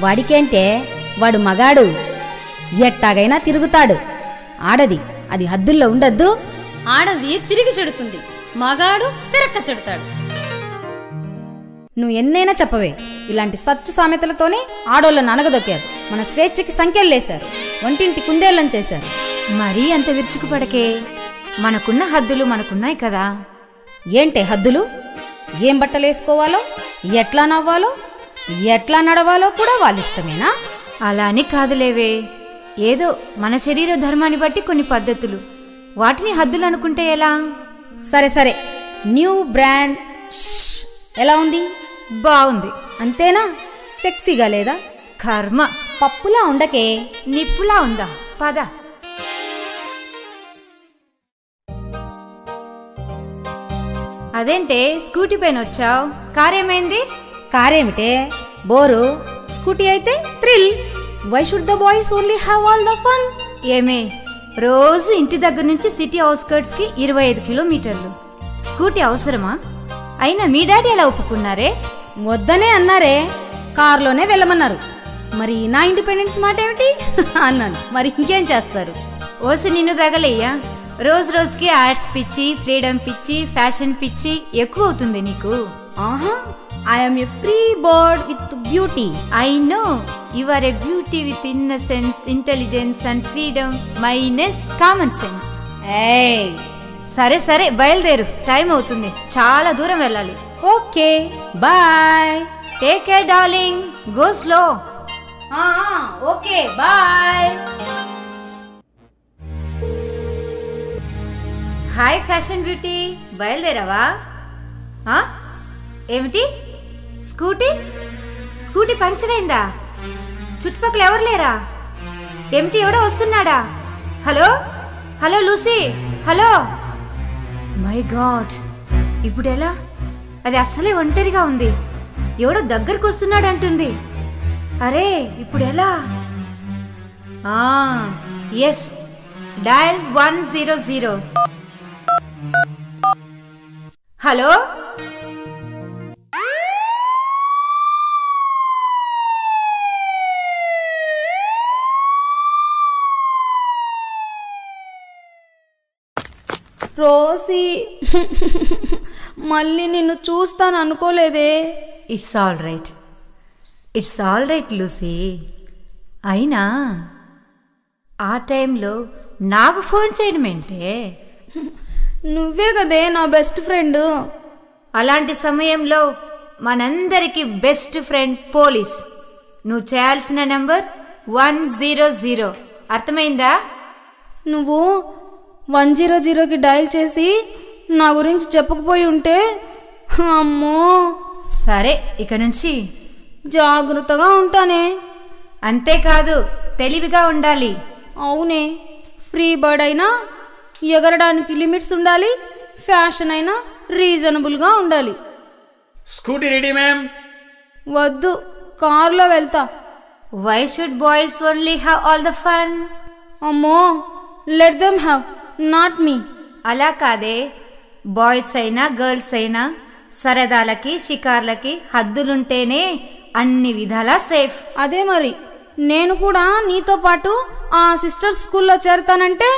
వాడికేంటే వాడు మగాడు, ఎట్టాగైనా తిరుగుతాడు. ఆడది అది హద్దుల్లో ఉండద్దు. ఆడది తిరిగి చెడుతుంది, మగాడు తిరక్క చెడుతాడు. నువ్వు ఎన్నైనా చెప్పవే, ఇలాంటి సచ్చు సామెతలతోనే ఆడోళ్ళను అనగదొక్కారు. మన స్వేచ్ఛకి సంఖ్యలేశారు, వంటింటి కుందేళ్ళని చేశారు. మరీ అంత విరుచుకుపడకే, మనకున్న హద్దులు మనకున్నాయి కదా. ఏంటే హద్దులు? ఏం బట్టలేసుకోవాలో, ఎట్లా నవ్వాలో, ఎట్లా నడవాలో కూడా వాళ్ళిష్టమేనా? అలా అని కాదులేవే, ఏదో మన శరీర ధర్మాన్ని బట్టి కొన్ని పద్ధతులు, వాటిని హద్దులు అనుకుంటే ఎలా? సరే సరే, న్యూ బ్రాండ్ ఎలా ఉంది? బాగుంది. అంతేనా? సెక్సీగా లేదా? కర్మ, పప్పులా ఉండకే, నిప్పులా ఉందా? పద. అదేంటే స్కూటీ పైన వచ్చావు, కారేమైంది? కారేమిటే బోరు, స్కూటీ అయితే thrill. Why should the boys only have all the fun? ఏమే, రోజు ఇంటి దగ్గర నుంచి సిటీ అవుట్స్కర్ట్స్ కి 25 కిలోమీటర్లు, స్కూటీ అవసరమా? అయినా మీ డాడీ ఎలా ఒప్పుకున్నారే? వద్దనే అన్నారే, కార్లోనే వెళ్ళమన్నారు. మరి నా ఇండిపెండెన్స్ మాట ఏమిటి అన్నాను. మరి ఇంకేం చేస్తారు? ఓసి నిన్ను తగలయ్యా, రోజు రోజుకి యాడ్స్ పిచ్చి, ఫ్రీడమ్ పిచ్చి, ఫ్యాషన్ పిచ్చి ఎక్కువ అవుతుంది నీకు. ఆహా, I am a free bird with beauty. I know you are a beauty with innocence, intelligence and freedom minus common sense. Hey, సరే సరే బయలుదేరు, టైం అవుతుంది, చాలా దూరం వెళ్ళాలి. Okay bye. Take care darling, go slow. Okay bye. Hi fashion beauty, బయలుదేరావా? ఏమిటి scooty puncture అయిందా? చుట్టుపక్కల ఎవరు లేరా? ఏమిటి, ఎవడో వస్తున్నాడా? Hello hello Lucy, hello. My god, ఇప్పుడు ఎలా? అది అస్సలే ఒంటరిగా ఉంది, ఎవడో దగ్గరకు వస్తున్నాడు అంటుంది. అరే ఇప్పుడు ఎలా? Yes, dial 100. హలో, రోసి, మళ్ళీ నిన్ను చూస్తాను అనుకోలేదే. It's all right Lucy. అయినా ఆ టైంలో నాకు ఫోన్ చేయడం ఏంటే? నువ్వే కదే నా బెస్ట్ ఫ్రెండ్. అలాంటి సమయంలో మనందరికీ బెస్ట్ ఫ్రెండ్ పోలీస్. నువ్వు చేయాల్సిన నెంబర్ 100. అర్థమైందా? నువ్వు 100కి డయల్ చేసి నా గురించి చెప్పకపోయి ఉంటే, అమ్మో. సరే, ఇక నుంచి జాగ్రత్తగా ఉంటానే. అంతేకాదు, తెలివిగా ఉండాలి. అవునే, ఫ్రీ బర్డ్ అయినా ఎగరడానికి లిమిట్స్ ఉండాలి, ఫ్యాషన్ అయినా రీజనబుల్గా ఉండాలి. Scooty ready ma'am? వద్దు, కార్లో వెళ్తా. Why should boys only have all the fun? అమ్మో, let them have, not me. అలా కాదే, బాయ్స్ అయినా గర్ల్స్ అయినా సరదాలకి షికార్లకి హద్దులుంటేనే అన్ని విధాలా సేఫ్. అదే మరి, నేను కూడా నీతో పాటు ఆ సిస్టర్స్ స్కూల్లో చేరుతానంటే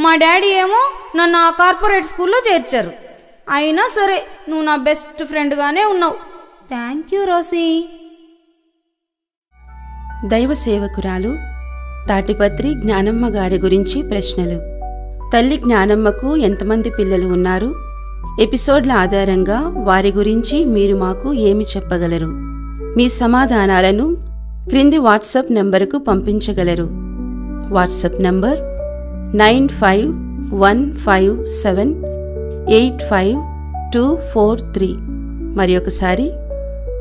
మా డాడీ ఏమో నన్ను ఆ కార్పొరేట్ స్కూల్లో చేర్చారు. అయినా సరే, నువ్వు నా బెస్ట్ ఫ్రెండ్గానే ఉన్నావు. Thank you Rosie. దైవ సేవకురాలు తాటిపత్రి జ్ఞానమ్మ గారి గురించి ప్రశ్నలు. తల్లి జ్ఞానమ్మకు ఎంతమంది పిల్లలు ఉన్నారు? ఎపిసోడ్ల ఆధారంగా వారి గురించి మీరు మాకు ఏమి చెప్పగలరు? మీ సమాధానాలను క్రింది వాట్సాప్ నంబరుకు పంపించగలరు. WhatsApp number 9515785243. మరి ఒకసారి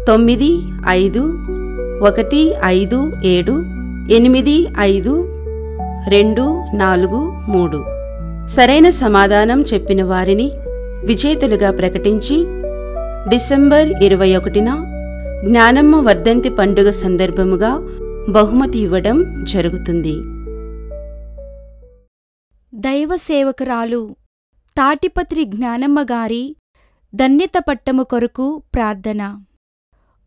9515878543. సరైన సమాధానం చెప్పిన వారిని విజేతలుగా ప్రకటించి డిసెంబర్ 21న జ్ఞానమ్మ వర్ధంతి పండుగ సందర్భముగా బహుమతి ఇవ్వడం జరుగుతుంది. దైవ సేవకురాలు తాటిపత్రి జ్ఞానమ్మ గారి ధన్యత పట్టము కొరకు ప్రార్థన.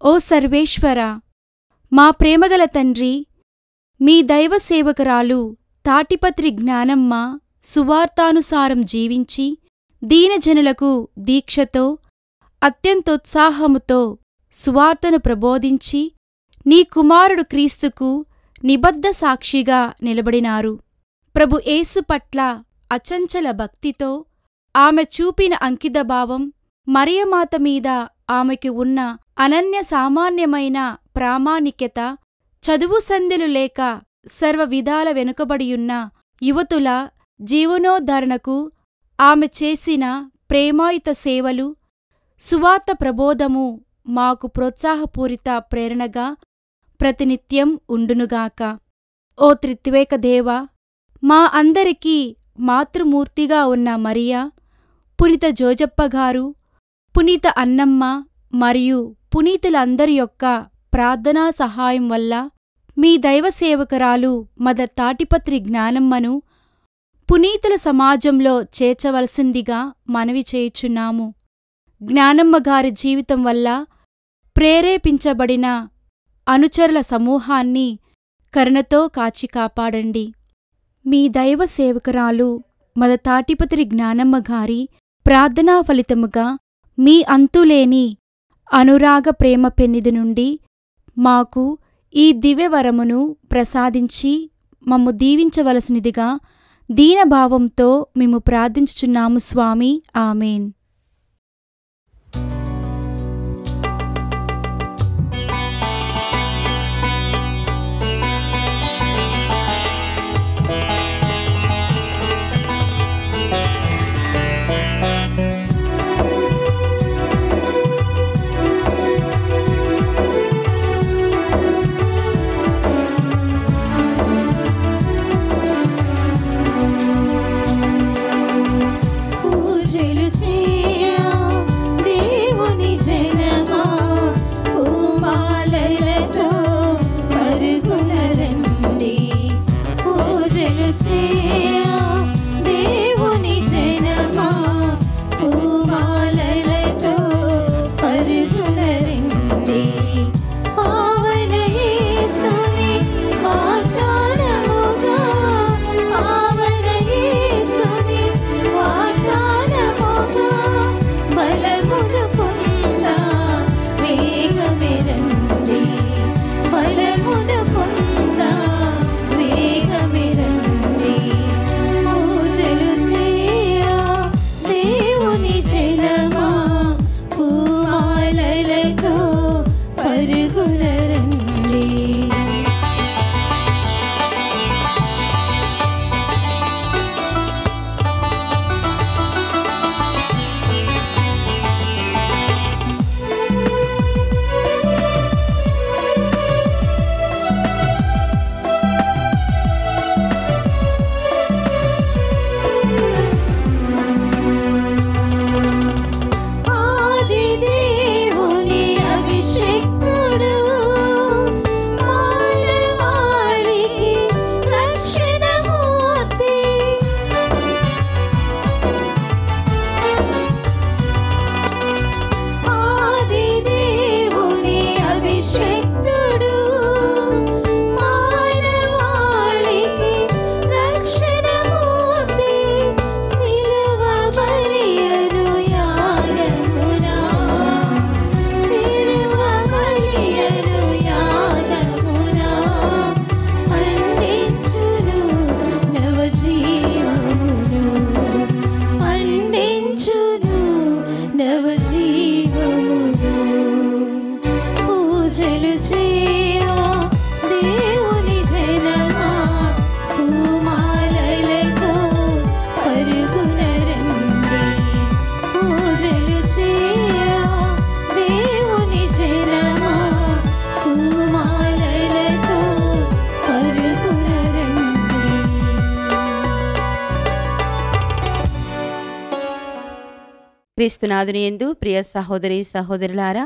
ఓ సర్వేశ్వర, మా ప్రేమగల తండ్రి, మీ దైవ సేవకురాలు తాటిపత్రి జ్ఞానమ్మ సువార్తానుసారం జీవించి దీనజనులకు దీక్షతో అత్యంతోత్సాహముతో సువార్తను ప్రబోధించి నీ కుమారుడు క్రీస్తుకు నిబద్ధ సాక్షిగా నిలబడినారు. ప్రభు యేసు పట్ల అచంచల భక్తితో ఆమె చూపిన అంకితభావం, మరియమాత మీద ఆమెకు ఉన్న అనన్య సామాన్యమైన ప్రామాణిక్యత, చదువు సంధ్యలు లేక సర్వవిధాల వెనుకబడియున్న యువతుల జీవనోద్ధరణకు ఆమె చేసిన ప్రేమాయుత సేవలు, సువార్త ప్రబోధము మాకు ప్రోత్సాహపూరిత ప్రేరణగా ప్రతినిత్యం ఉండునుగాక. ఓ త్రిత్వేక దేవా, మా అందరికీ మాతృమూర్తిగా ఉన్న మరియా, పునీత జోజప్పగారు, పునీత అన్నమ్మ మరియు పునీతులందరి యొక్క ప్రార్థనా సహాయం వల్ల మీ దైవ సేవకురాలు మదర్ తాటిపత్రి జ్ఞానమ్మను పునీతుల సమాజంలో చేర్చవలసిందిగా మనవి చేయుచున్నాము. జ్ఞానమ్మ గారి జీవితం వల్ల ప్రేరేపించబడిన అనుచరుల సమూహాన్ని కరుణతో కాచి కాపాడండి. మీ దైవ సేవకురాలు మదర్ తాటిపత్రి జ్ఞానమ్మ గారి ప్రార్థనా ఫలితముగా మీ అంతులేని అనురాగ ప్రేమ పెన్నిది నుండి మాకు ఈ దివ్యవరమును ప్రసాదించి మమ్ము దీవించవలసినదిగా దీనభావంతో మేము ప్రార్థించుచున్నాము స్వామి. ఆమెన్. పూజలు చేయా దేవ క్రీస్తునాథుని యందు ప్రియ సహోదరి సహోదరులారా,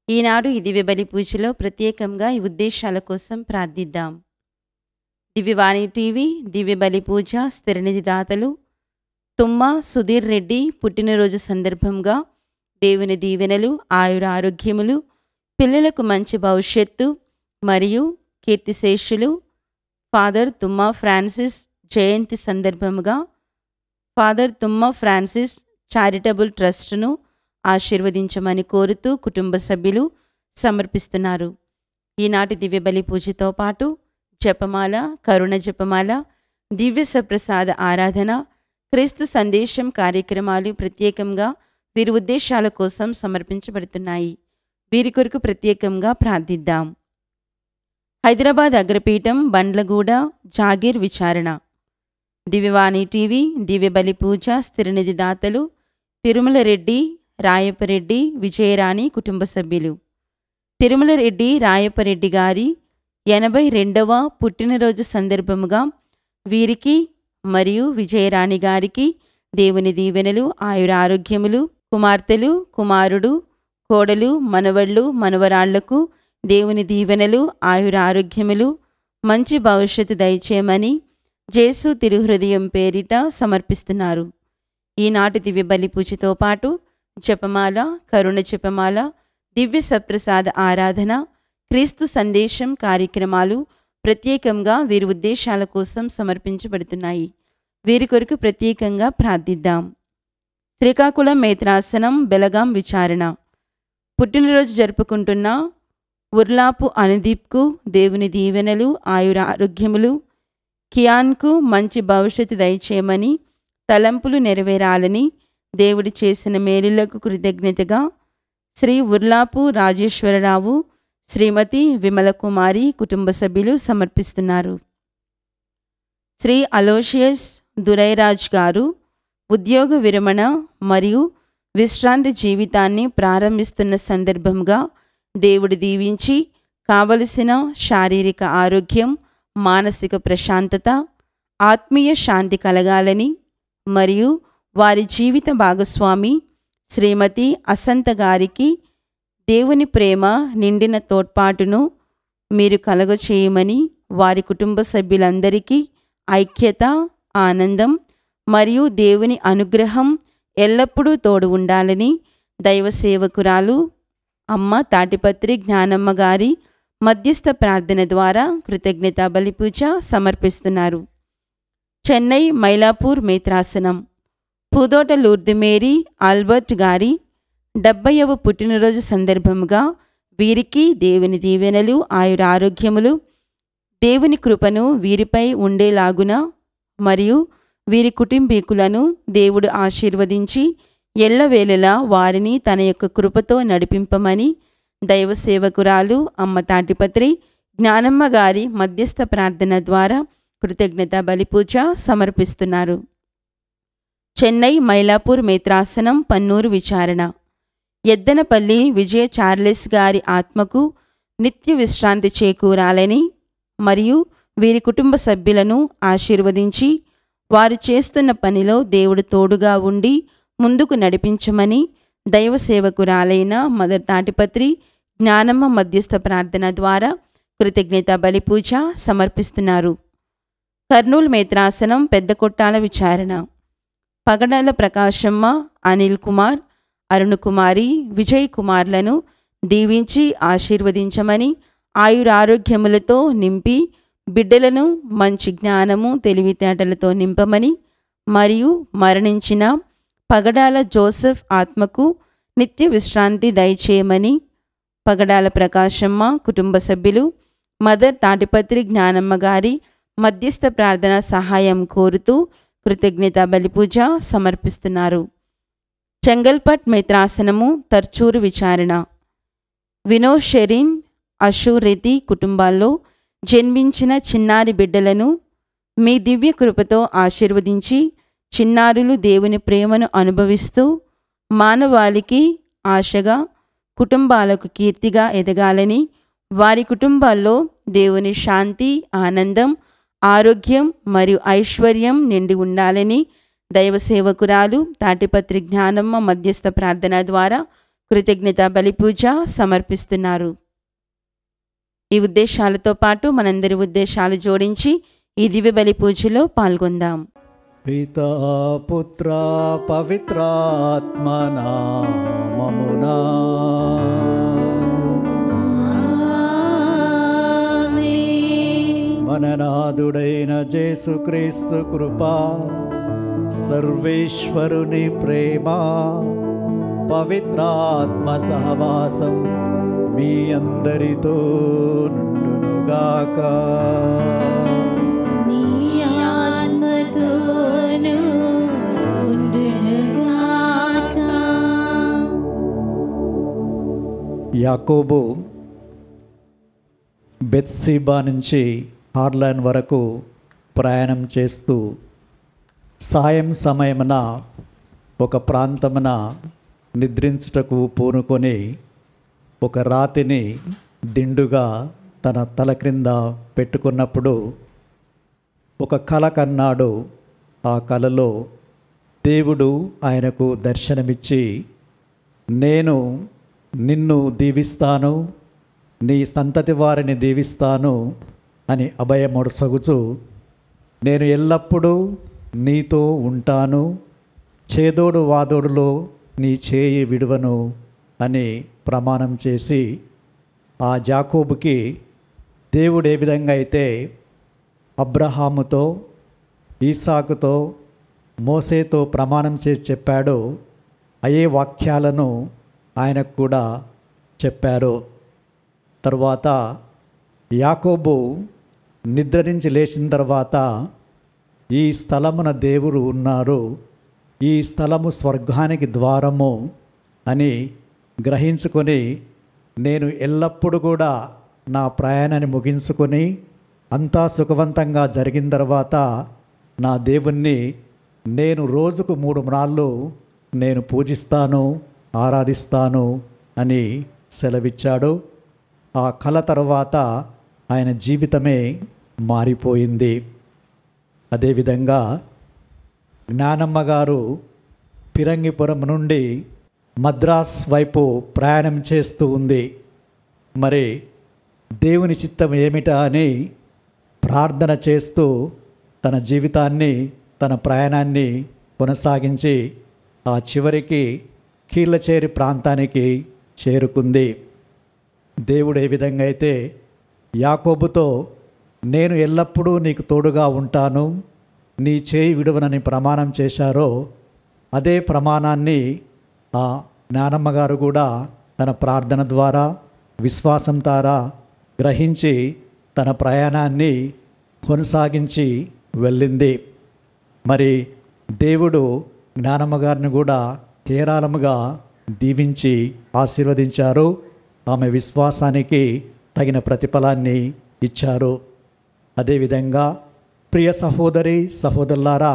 ఈనాడు ఈ దివ్య బలి పూజలో ప్రత్యేకంగా ఈ ఉద్దేశాల కోసం ప్రార్థిద్దాం. దివ్యవాణి టీవీ దివ్య బలి పూజ స్థిరనిధి దాతలు తుమ్మ సుధీర్ రెడ్డి పుట్టినరోజు సందర్భంగా దేవుని దీవెనలు, ఆయుర ఆరోగ్యములు, పిల్లలకు మంచి భవిష్యత్తు మరియు కీర్తిశేషులు ఫాదర్ తుమ్మ ఫ్రాన్సిస్ జయంతి సందర్భముగా ఫాదర్ తుమ్మ ఫ్రాన్సిస్ చారిటబుల్ ట్రస్ట్ను ఆశీర్వదించమని కోరుతూ కుటుంబ సభ్యులు సమర్పిస్తున్నారు. ఈనాటి దివ్య బలి పూజతో పాటు జపమాల, కరుణ జపమాల, దివ్య సప్రసాద ఆరాధన, క్రీస్తు సందేశం కార్యక్రమాలు ప్రత్యేకంగా వీరి ఉద్దేశాల కోసం సమర్పించబడుతున్నాయి. వీరి కొరకు ప్రత్యేకంగా ప్రార్థిద్దాం. హైదరాబాద్ అగ్రపీఠం, బండ్లగూడ, జాగీర్ విచారణ. దివ్యవాణి టీవీ దివ్య బలి పూజ స్థిరనిధి దాతలు తిరుమల రెడ్డి, రాయపరెడ్డి, విజయరాణి కుటుంబ సభ్యులు. తిరుమల రెడ్డి, రాయపరెడ్డి గారి 82వ పుట్టినరోజు సందర్భముగా వీరికి మరియు విజయరాణి గారికి దేవుని దీవెనలు, ఆయుర ఆరోగ్యములు, కుమార్తెలు, కుమారుడు, కోడలు, మనవళ్ళు, మనవరాళ్లకు దేవుని దీవెనలు, ఆయుర ఆరోగ్యములు, మంచి భవిష్యత్తు దయచేయమని జేసు తిరుహృదయం పేరిట సమర్పిస్తున్నారు. ఈనాటి దివ్య బలి పూజతో పాటు జపమాల, కరుణ జపమాల, దివ్య సప్రసాద ఆరాధన, క్రీస్తు సందేశం కార్యక్రమాలు ప్రత్యేకంగా వీరి ఉద్దేశాల కోసం సమర్పించబడుతున్నాయి. వీరి కొరకు ప్రత్యేకంగా ప్రార్థిద్దాం. శ్రీకాకుళం మేత్రాసనం, బెలగాం విచారణ. పుట్టినరోజు జరుపుకుంటున్న ఉర్లాపు అనుదీప్కు దేవుని దీవెనలు, ఆయుర ఆరోగ్యములు, కియాన్కు మంచి భవిష్యత్తు దయచేయమని, తలంపులు నెరవేరాలని, దేవుడి చేసిన మేలులకు కృతజ్ఞతగా శ్రీ ఉర్లాపు రాజేశ్వరరావు, శ్రీమతి విమలకుమారి కుటుంబ సభ్యులు సమర్పిస్తున్నారు. శ్రీ అలోషియస్ దురైరాజ్ గారు ఉద్యోగ విరమణ మరియు విశ్రాంతి జీవితాన్ని ప్రారంభిస్తున్న సందర్భంగా దేవుడు దీవించి కావలసిన శారీరక ఆరోగ్యం, మానసిక ప్రశాంతత, ఆత్మీయ శాంతి కలగాలని మరియు వారి జీవిత భాగస్వామి శ్రీమతి అసంత గారికి దేవుని ప్రేమ నిండిన తోడ్పాటును మీరు కలగచేయమని, వారి కుటుంబ సభ్యులందరికీ ఐక్యత, ఆనందం మరియు దేవుని అనుగ్రహం ఎల్లప్పుడూ తోడు ఉండాలని దైవ సేవకురాలు అమ్మ తాటిపత్రి జ్ఞానమ్మ గారి మధ్యస్థ ప్రార్థన ద్వారా కృతజ్ఞతా బలిపూజ సమర్పిస్తున్నారు. చెన్నై మైలాపూర్ మేత్రాసనం. పూదోట లూర్ది మేరీ ఆల్బర్ట్ గారి 70వ పుట్టినరోజు సందర్భముగా వీరికి దేవుని దీవెనలు, ఆయుర ఆరోగ్యములు, దేవుని కృపను వీరిపై ఉండేలాగున మరియు వీరి కుటుంబీకులను దేవుడు ఆశీర్వదించి ఎల్లవేళలా వారిని తన యొక్క కృపతో నడిపింపమని దైవ సేవకురాలు అమ్మ తాటిపత్రి జ్ఞానమ్మ గారి మధ్యస్థ ప్రార్థన ద్వారా కృతజ్ఞత బలిపూజ సమర్పిస్తున్నారు. చెన్నై మైలాపూర్ మేత్రాసనం, పన్నూరు విచారణ. ఎద్దనపల్లి విజయ చార్లెస్ గారి ఆత్మకు నిత్య విశ్రాంతి చేకూరాలని మరియు వీరి కుటుంబ సభ్యులను ఆశీర్వదించి వారు చేస్తున్న పనిలో దేవుడు తోడుగా ఉండి ముందుకు నడిపించమని దైవ సేవకురాలైన మదర్ తాటిపత్రి జ్ఞానమ్మ మధ్యస్థ ప్రార్థన ద్వారా కృతజ్ఞత బలిపూజ సమర్పిస్తున్నారు. కర్నూలు మేత్రాసనం, పెద్ద కొట్టాల విచారణ. పగడాల ప్రకాశమ్మ, అనిల్ కుమార్, అరుణ్ కుమారి, విజయ్ కుమార్లను దీవించి ఆశీర్వదించమని, ఆయురారోగ్యములతో నింపి బిడ్డలను మంచి జ్ఞానము, తెలివితేటలతో నింపమని మరియు మరణించిన పగడాల జోసెఫ్ ఆత్మకు నిత్య విశ్రాంతి దయచేయమని పగడాల ప్రకాశమ్మ కుటుంబ సభ్యులు మదర్ తాటిపత్రి జ్ఞానమ్మ గారి మధ్యస్థ ప్రార్థన సహాయం కోరుతూ కృతజ్ఞత బలిపూజ సమర్పిస్తున్నారు. చెంగల్పట్ మేత్రాసనము, తర్చూరు విచారణ. వినో షెరిన్, అషూరెతి కుటుంబాల్లో జన్మించిన చిన్నారి బిడ్డలను మీ దివ్య కృపతో ఆశీర్వదించి చిన్నారులు దేవుని ప్రేమను అనుభవిస్తూ మానవాళికి ఆశగా, కుటుంబాలకు కీర్తిగా ఎదగాలని, వారి కుటుంబాల్లో దేవుని శాంతి, ఆనందం, ఆరోగ్యం మరియు ఐశ్వర్యం నిండి ఉండాలని దైవ సేవకురాలు తాటిపత్రి జ్ఞానమ్మ మధ్యస్థ ప్రార్థన ద్వారా కృతజ్ఞత బలిపూజ సమర్పిస్తున్నారు. ఈ ఉద్దేశాలతో పాటు మనందరి ఉద్దేశాలు జోడించి ఈ దివ్య బలి పూజలో పాల్గొందాం. పితా పుత్ర పవిత్రాత్మ నామమునా మననాథుడైన యేసుక్రీస్తు కృపా, సర్వేశ్వరుని ప్రేమ, పవిత్రాత్మ సహవాసం మీ అందరితో నుండునుగాక. యాకోబు బెత్షెబా నుంచి హార్లాన్ వరకు ప్రయాణం చేస్తూ సాయం సమయమున ఒక ప్రాంతమున నిద్రించుటకు పూనుకొని ఒక రాతిని దిండుగా తన తల క్రింద పెట్టుకున్నప్పుడు ఒక కల కన్నాడు. ఆ కలలో దేవుడు ఆయనకు దర్శనమిచ్చి, నేను నిన్ను దీవిస్తాను, నీ సంతతి వారిని దీవిస్తాను అని అభయమొడసగుచు, నేను ఎల్లప్పుడూ నీతో ఉంటాను, చేదోడు వాదోడులో నీ చేయి విడువను అని ప్రమాణం చేసి, ఆ యాకోబుకి దేవుడు ఏ విధంగా అయితే అబ్రహాముతో, ఈసాకుతో, మోసేతో ప్రమాణం చేసి చెప్పాడో అయ్యే వాక్యాలను ఆయనకు కూడా చెప్పారు. తరువాత యాకోబు నిద్ర నుంచి లేచిన తర్వాత, ఈ స్థలమున దేవుడు ఉన్నారు, ఈ స్థలము స్వర్గానికి ద్వారము అని గ్రహించుకొని, నేను ఎల్లప్పుడూ కూడా నా ప్రయాణాన్ని ముగించుకొని అంతా సుఖవంతంగా జరిగిన తర్వాత నా దేవుణ్ణి నేను రోజుకు 3 మార్లు నేను పూజిస్తాను, ఆరాధిస్తాను అని సెలవిచ్చాడు. ఆ కల తర్వాత ఆయన జీవితమే మారిపోయింది. అదేవిధంగా జ్ఞానమ్మ గారు పిరంగిపురం నుండి మద్రాస్ వైపు ప్రయాణం చేస్తూ ఉంది. మరి దేవుని చిత్తం ఏమిటా అని ప్రార్థన చేస్తూ తన జీవితాన్ని, తన ప్రయాణాన్ని కొనసాగించి ఆ చివరికి కీళ్ళచేరి ప్రాంతానికి చేరుకుంది. దేవుడు ఏ విధంగా అయితే యాకోబుతో, నేను ఎల్లప్పుడూ నీకు తోడుగా ఉంటాను, నీ చేయి విడువనని ప్రమాణం చేశారో అదే ప్రమాణాన్ని ఆ జ్ఞానమ్మ గారు కూడా తన ప్రార్థన ద్వారా, విశ్వాసం ద్వారా గ్రహించి తన ప్రయాణాన్ని కొనసాగించి వెళ్ళింది. మరి దేవుడు జ్ఞానమ్మ గారిని కూడా హేరాళముగా దీవించి ఆశీర్వదించారు. ఆమె విశ్వాసానికి తగిన ప్రతిఫలాన్ని ఇచ్చారు. అదేవిధంగా ప్రియ సహోదరి సహోదరులారా,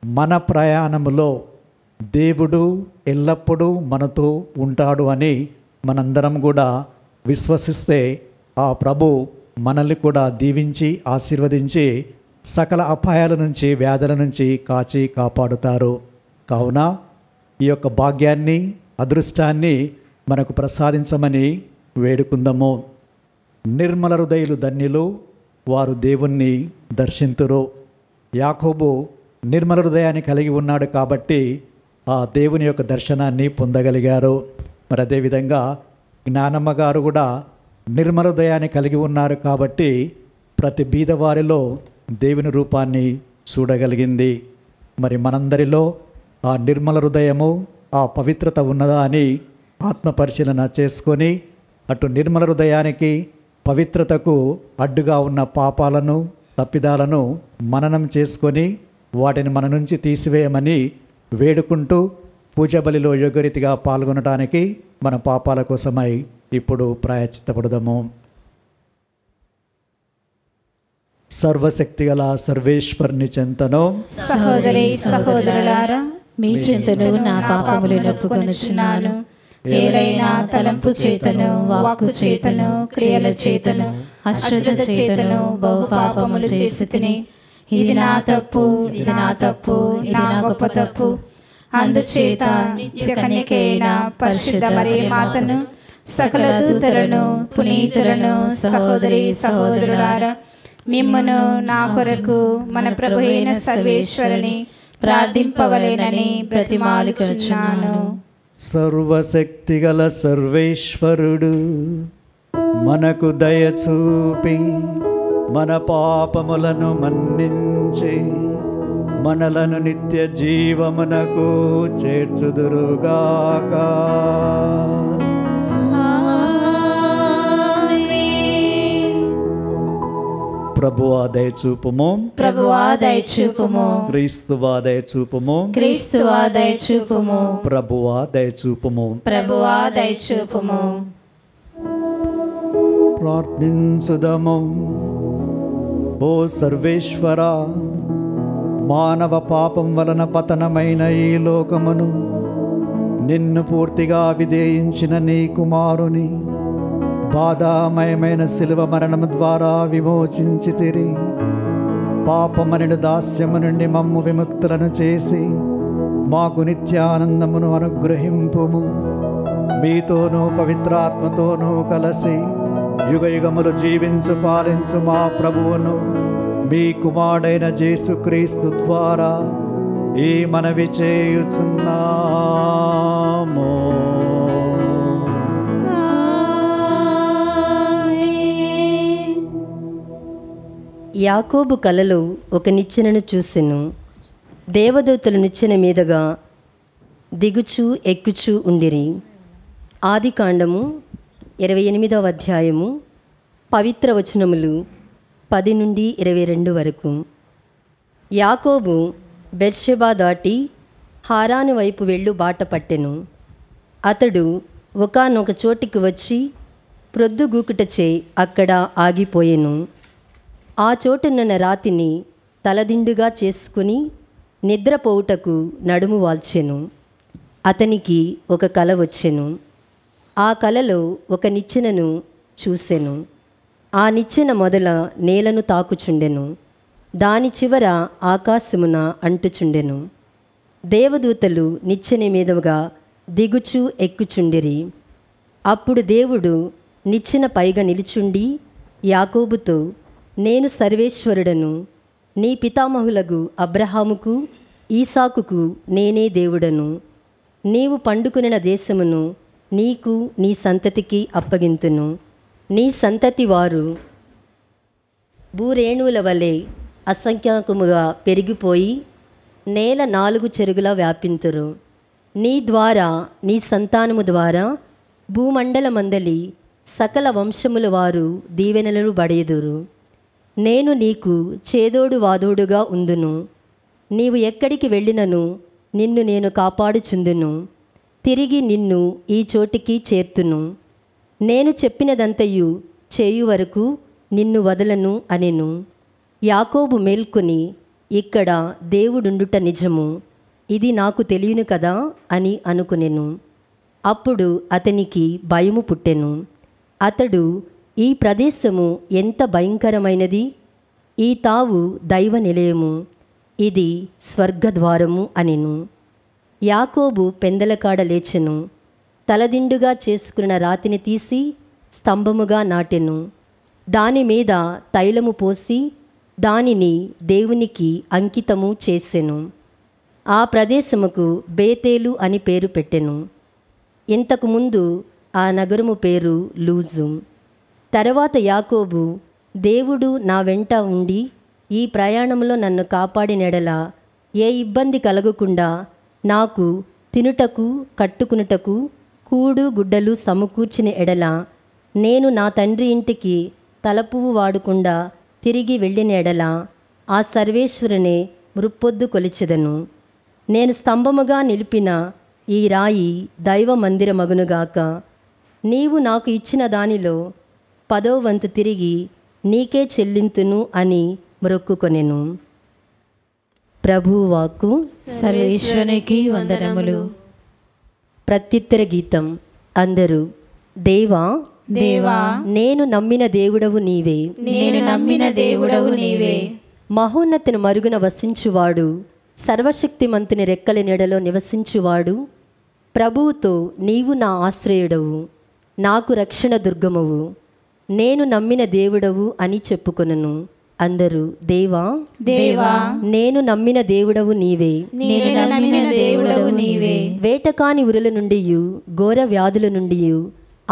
మన ప్రయాణములో దేవుడు ఎల్లప్పుడూ మనతో ఉంటాడు అని మనందరం కూడా విశ్వసిస్తే ఆ ప్రభు మనల్ని కూడా దీవించి ఆశీర్వదించి సకల అపాయాల నుంచి, వ్యాధుల నుంచి కాచి కాపాడుతారు. కావున ఈ యొక్క భాగ్యాన్ని, అదృష్టాన్ని మనకు ప్రసాదించమని వేడుకుందాము. నిర్మల హృదయులు ధన్యులు, వారు దేవుణ్ణి దర్శింతురు. యాకోబు నిర్మల హృదయాన్ని కలిగి ఉన్నాడు కాబట్టి ఆ దేవుని యొక్క దర్శనాన్ని పొందగలిగారు. మరి అదేవిధంగా జ్ఞానమ్మ గారు కూడా నిర్మల హృదయాన్ని కలిగి ఉన్నారు కాబట్టి ప్రతి బీదవారిలో దేవుని రూపాన్ని చూడగలిగింది. మరి మనందరిలో ఆ నిర్మల హృదయము, ఆ పవిత్రత ఉన్నదా అని ఆత్మపరిశీలన చేసుకొని అటు నిర్మల హృదయానికి, పవిత్రతకు అడ్డుగా ఉన్న పాపాలను, తప్పిదాలను మననం చేసుకొని వాటిని మన నుంచి తీసివేయమని వేడుకుంటూ పూజ బలిలో యోగ్యరీతిగా పాల్గొనడానికి మన పాపాల కోసమై ఇప్పుడు ప్రాయశ్చిత్తపడదాము. సర్వశక్తిగల సర్వేశ్వరుని చెంతను సహోదరి సహోదరులారా, మీ చింతను నా పాపములు నొప్పుకొనుచున్నాను. ఏలైనా తలంపు చేతను, వాక్కు చేతను, క్రియల చేతను, అశ్రద్ధ చేతను బహు పాపములు చేసి తిని ఇది నా తప్పు, ఇది నా తప్పు, ఇది నా గొప్ప తప్పు. అందుచేత నిత్య కన్యకైన పరిశుద్ధ మరియ మాతను, సకల దూతలను, పునీతులను, సహోదరి సహోదరులారా, మిమ్మును నా కొరకు మన ప్రభు అయిన సర్వేశ్వరుని ప్రార్థింపవలెనని బ్రతిమాలుకొనుచున్నాను. సర్వశక్తిగల సర్వేశ్వరుడు మనకు దయచూపి మన పాపములను మన్నించి మనలను నిత్య జీవమునకు చేర్చుదురుగాక. ప్రభువా దయచూపుము, ప్రభువా దయచూపుము, క్రీస్తువా దయచూపుము, క్రీస్తువా దయచూపుము, ప్రభువా దయచూపుము. ప్రభువా దయచూపుము. ప్రార్థించుదము. ఓ సర్వేశ్వరా, మానవ పాపం వలన పతనమైన ఈ లోకమును నిన్ను పూర్తిగా విధేయించిన నీ కుమారుని బాధామయమైన శిలువ మరణము ద్వారా విమోచించితిరి. పాపమనిడు దాస్యము నుండి మమ్ము విముక్తులను చేసి మాకు నిత్యానందమును అనుగ్రహింపుము. మీతోనూ పవిత్రాత్మతోనూ కలిసి యుగయుగములు జీవించు పాలించు మా ప్రభువును మీ కుమారుడైన యేసుక్రీస్తు ద్వారా ఈ మనవి చేయుచున్నాము. యాకోబు కలలో ఒక నిచ్చెనను చూసెను. దేవదూతలు నిచ్చెన మీదగా దిగుచూ ఎక్కుచూ ఉండిరి. ఆదికాండము 28వ అధ్యాయము పవిత్ర వచనములు 10 నుండి 22 వరకు. యాకోబు బెర్షెబా దాటి హారాను వైపు వెళ్ళు బాట పట్టెను. అతడు ఒకానొక చోటికి వచ్చి ప్రొద్దుగూకుటచే అక్కడ ఆగిపోయెను. ఆ చోటునున్న రాతిని తలదిండుగా చేసుకుని నిద్రపోవుటకు నడుము వాల్చెను. అతనికి ఒక కల వచ్చెను. ఆ కలలో ఒక నిచ్చెనను చూసెను. ఆ నిచ్చెన మొదల నేలను తాకుచుండెను, దాని చివర ఆకాశమున అంటుచుండెను. దేవదూతలు నిచ్చెన మీదుగా దిగుచూ ఎక్కుచుండిరి. అప్పుడు దేవుడు నిచ్చెన పైగా నిలుచుండి యాకోబుతో, నేను సర్వేశ్వరుడను, నీ పితామహులకు అబ్రహాముకు ఈసాకుకు నేనే దేవుడను. నీవు పండుకొనిన దేశమును నీకు నీ సంతతికి అప్పగింతును. నీ సంతతి వారు భూరేణువుల వలె అసంఖ్యాకముగా పెరిగిపోయి నేల 4 చెరుగులా వ్యాపింతురు. నీ ద్వారా, నీ సంతానము ద్వారా భూమండలమందలి సకల వంశముల వారు దీవెనలను బడెదురు. నేను నీకు చేదోడు వాదోడుగా ఉందును. నీవు ఎక్కడికి వెళ్ళినను నిన్ను నేను కాపాడుచుందును. తిరిగి నిన్ను ఈ చోటికి చేర్తును. నేను చెప్పినదంతయు చేయు వరకు నిన్ను వదలను అనెను. యాకోబు మేల్కొని, ఇక్కడ దేవుడుండుట నిజము, ఇది నాకు తెలియను కదా అని అనుకునెను. అప్పుడు అతనికి భయము పుట్టెను. అతడు, ఈ ప్రదేశము ఎంత భయంకరమైనది! ఈ తావు దైవ నిలయము, ఇది స్వర్గద్వారము అనెను. యాకోబు పెందలకాడ లేచెను. తలదిండుగా చేసుకున్న రాతిని తీసి స్తంభముగా నాటెను. దాని మీద తైలము పోసి దానిని దేవునికి అంకితము చేసెను. ఆ ప్రదేశముకు బేతేలు అని పేరు పెట్టెను. ఇంతకుముందు ఆ నగరము పేరు లూజు. తర్వాత యాకోబు, దేవుడు నా వెంట ఉండి ఈ ప్రయాణంలో నన్ను కాపాడినెడల ఏ ఇబ్బంది కలగకుండా నాకు తినుటకు కట్టుకునుటకు కూడు గుడ్డలు సమకూర్చిన ఎడల నేను నా తండ్రి ఇంటికి తలపువ్వు వాడకుండా తిరిగి వెళ్ళిన ఎడల ఆ సర్వేశ్వరునే మృప్పొద్దు కొలిచెదను. నేను స్తంభముగా నిలిపిన ఈ రాయి దైవ మందిరమగునుగాక. నీవు నాకు ఇచ్చిన దానిలో 10వ వంతు తిరిగి నీకే చెల్లింతును అని మొక్కుకొనెను. ప్రభువు వాక్కు. సర్వేశ్వరునికి వందనములు. ప్రత్యుత్తర గీతం. అందరూ, దేవా దేవా, నేను నమ్మిన దేవుడవు నీవే, నేను నమ్మిన దేవుడవు నీవే. మహోన్నతిని మరుగున వసించువాడు, సర్వశక్తిమంతుని రెక్కల నీడలో నివసించువాడు, ప్రభువుతో నీవు నా ఆశ్రయుడవు, నాకు రక్షణ దుర్గమువు, నేను నమ్మిన దేవుడవు అని చెప్పుకొనును. అందరూ దేవా దేవా నేను నమ్మిన దేవుడవు నీవే, నేను నమ్మిన దేవుడవు నీవే. వేటకాని ఉరుల నుండి ఘోర వ్యాధుల నుండి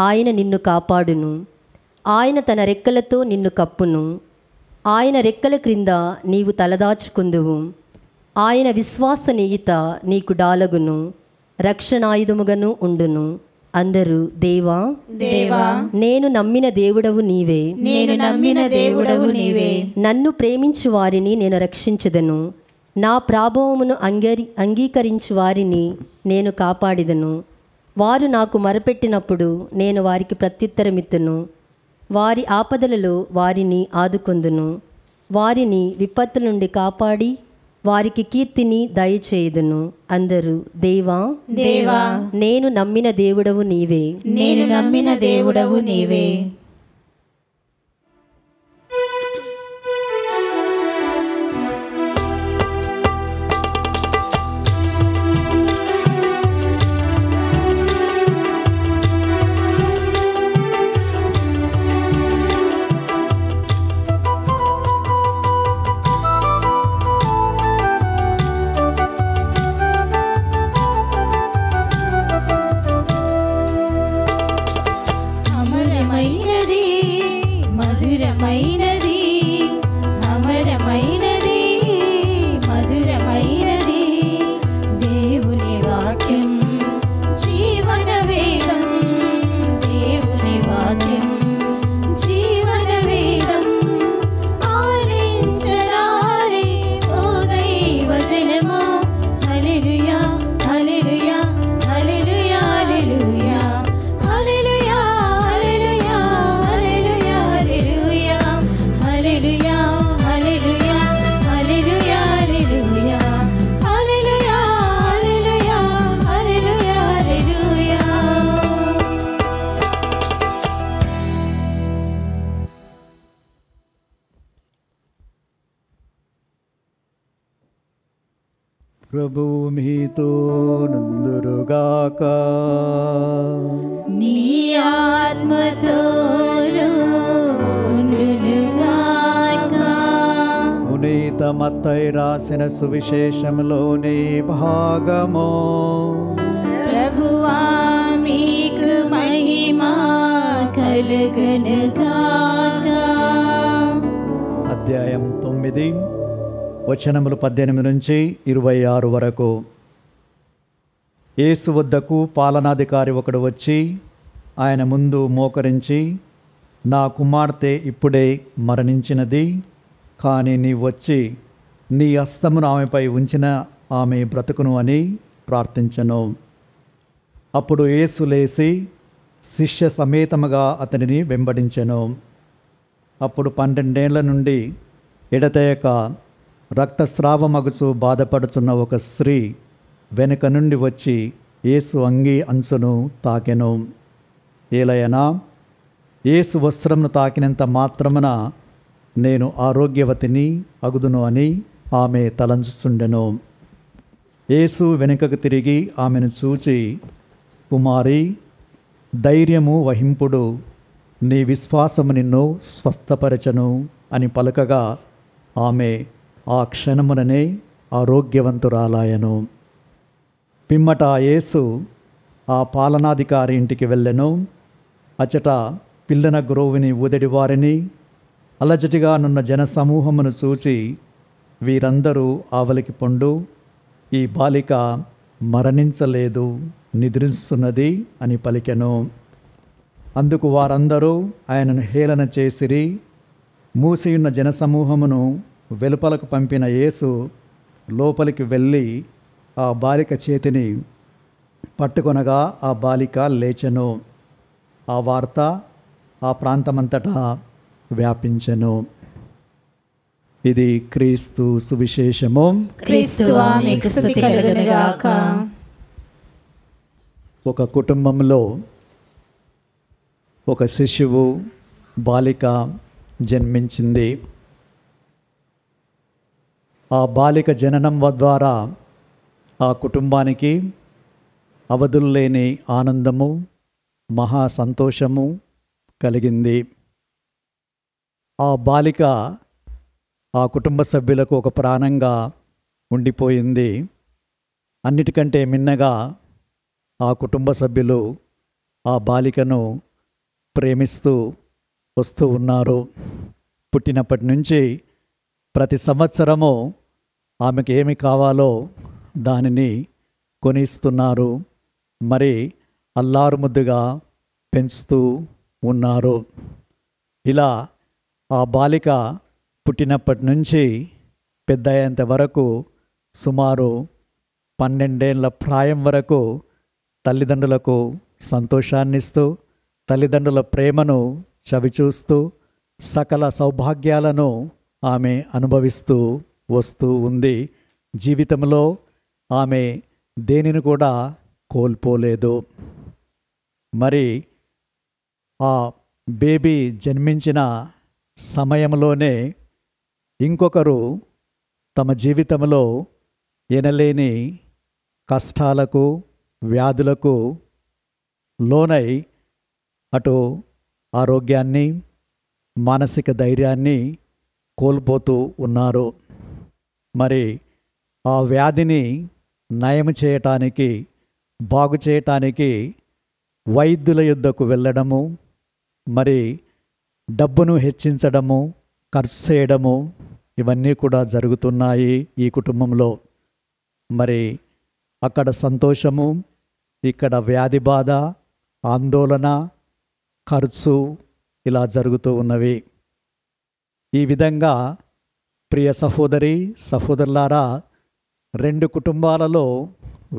ఆయన నిన్ను కాపాడును. ఆయన తన రెక్కలతో నిన్ను కప్పును. ఆయన రెక్కల క్రింద నీవు తలదాచుకుందువు. ఆయన విశ్వాసనీయత నీకు డాలగును, రక్షణాయుధముగాను ఉండును. అందరూ దేవా దేవా నేను నమ్మిన దేవుడవు నీవే, నేను నమ్మిన దేవుడవు నీవే. నన్ను ప్రేమించు వారిని నేను రక్షించెదను, నా ప్రాభవమును అంగీకరించు వారిని నేను కాపాడిదను. వారు నాకు మొరపెట్టినప్పుడు నేను వారికి ప్రత్యుత్తరమిత్తును. వారి ఆపదలలో వారిని ఆదుకొందును. వారిని విపత్తుల నుండి కాపాడి వారికి కీర్తిని దయచేయుదును. అందరూ దేవా దేవా నేను నమ్మిన దేవుడవు నీవే, నేను నమ్మిన దేవుడవు నీవే. అమరమైనది మధురమైనది, అమరమైనది మధురమైనది దేవుని వాక్యం జీవన వేదం, దేవుని వాక్యం జీవన వేదం. ఆలించరారే ఓ దైవ జనమా, హల్లెలూయా హల్లెలూయా హల్లెలూయా హల్లెలూయా హల్లెలూయా హల్లెలూయా హల్లెలూయా హల్లెలూయా హల్లెలూయా హల్లెలూయా హల్లెలూయా హల్లెలూయా హల్లెలూయా హల్లెలూయా హల్లెలూయా. ప్రభువు మీతో నందురుగాక. నీ ఆత్మతోను ఉండునుగాక. పునీత మత్తయి రాసిన సువిశేషంలోని భాగము. ప్రభువా మీకు మహిమ కలుగునుగాక. అధ్యాయం 9 వచనములు 18 నుంచి 26 వరకు. యేసు వద్దకు పాలనాధికారి ఒకడు వచ్చి ఆయన ముందు మోకరించి, నా కుమార్తె ఇప్పుడే మరణించినది, కానీ నీ వచ్చి నీ హస్తమును ఆమెపై ఉంచిన ఆమె బ్రతుకును అని ప్రార్థించెను. అప్పుడు యేసు లేచి శిష్య సమేతముగా అతనిని వెంబడించెను. అప్పుడు 12 ఏళ్ల నుండి ఎడతెగక రక్తస్రావమగుచు బాధపడుచున్న ఒక స్త్రీ వెనుక నుండి వచ్చి యేసు అంగీ అంచును తాకెను. ఏలయనా యేసు వస్త్రమును తాకినంత మాత్రమున నేను ఆరోగ్యవతిని అగుదును అని ఆమె తలంచుచుండెను. యేసు వెనుకకు తిరిగి ఆమెను చూచి, కుమారి, ధైర్యము వహింపుడు, నీ విశ్వాసము నిన్ను స్వస్థపరచను అని పలకగా ఆమె ఆ క్షణముననే ఆరోగ్యవంతురాలాయను. పిమ్మట యేసు ఆ పాలనాధికారి ఇంటికి వెళ్ళెను. అచట పిల్లన గ్రోవిని ఊదడి వారిని అలజటిగా నున్న జనసమూహమును చూసి, వీరందరూ ఆవలికి పొండు, ఈ బాలిక మరణించలేదు, నిద్రిస్తున్నది అని పలికెను. అందుకు వారందరూ ఆయనను హేళన చేసిరి. మూసియున్న జనసమూహమును వెలుపలకు పంపిన యేసు లోపలికి వెళ్ళి ఆ బాలిక చేతిని పట్టుకొనగా ఆ బాలిక లేచెను. ఆ వార్త ఆ ప్రాంతమంతటా వ్యాపించెను. ఇది క్రీస్తు సువిశేషము. క్రీస్తువా మీకు స్తుతి కలుగునుగాక. ఒక కుటుంబంలో ఒక శిశువు బాలిక జన్మించింది. ఆ బాలిక జననం ద్వారా ఆ కుటుంబానికి అవధుల్లేని ఆనందము, మహా సంతోషము కలిగింది. ఆ బాలిక ఆ కుటుంబ సభ్యులకు ఒక ప్రాణంగా ఉండిపోయింది. అన్నిటికంటే మిన్నగా ఆ కుటుంబ సభ్యులు ఆ బాలికను ప్రేమిస్తూ వస్తూ ఉన్నారు. పుట్టినప్పటి నుంచి ప్రతి సంవత్సరము ఆమెకు ఏమి కావాలో దానిని కొనిస్తున్నారు. మరి అల్లారు ముద్దుగా పెంచుతూ ఉన్నారు. ఇలా ఆ బాలిక పుట్టినప్పటి నుంచి పెద్ద అయ్యేంత వరకు సుమారు 12 ఏళ్ల ప్రాయం వరకు తల్లిదండ్రులకు సంతోషాన్నిస్తూ, తల్లిదండ్రుల ప్రేమను చవిచూస్తూ, సకల సౌభాగ్యాలను ఆమె అనుభవిస్తూ వస్తూ ఉంది. జీవితంలో ఆమె దేనిని కూడా కోల్పోలేదు. మరి ఆ బేబీ జన్మించిన సమయంలోనే ఇంకొకరు తమ జీవితంలో ఎనలేని కష్టాలకు, వ్యాధులకు లోనై అటు ఆరోగ్యాన్ని, మానసిక ధైర్యాన్ని కోల్పోతూ ఉన్నారు. మరి ఆ వ్యాధిని నయం చేయటానికి, బాగు చేయటానికి వైద్యుల యొద్దకు వెళ్ళడము, మరి డబ్బును హెచ్చించడము, ఖర్చు చేయడము, ఇవన్నీ కూడా జరుగుతున్నాయి ఈ కుటుంబంలో. మరి అక్కడ సంతోషము, ఇక్కడ వ్యాధి బాధ, ఆందోళన, ఖర్చు ఇలా జరుగుతూ ఉన్నవి. ఈ విధంగా ప్రియ సహోదరి సహోదరులారా, 2 కుటుంబాలలో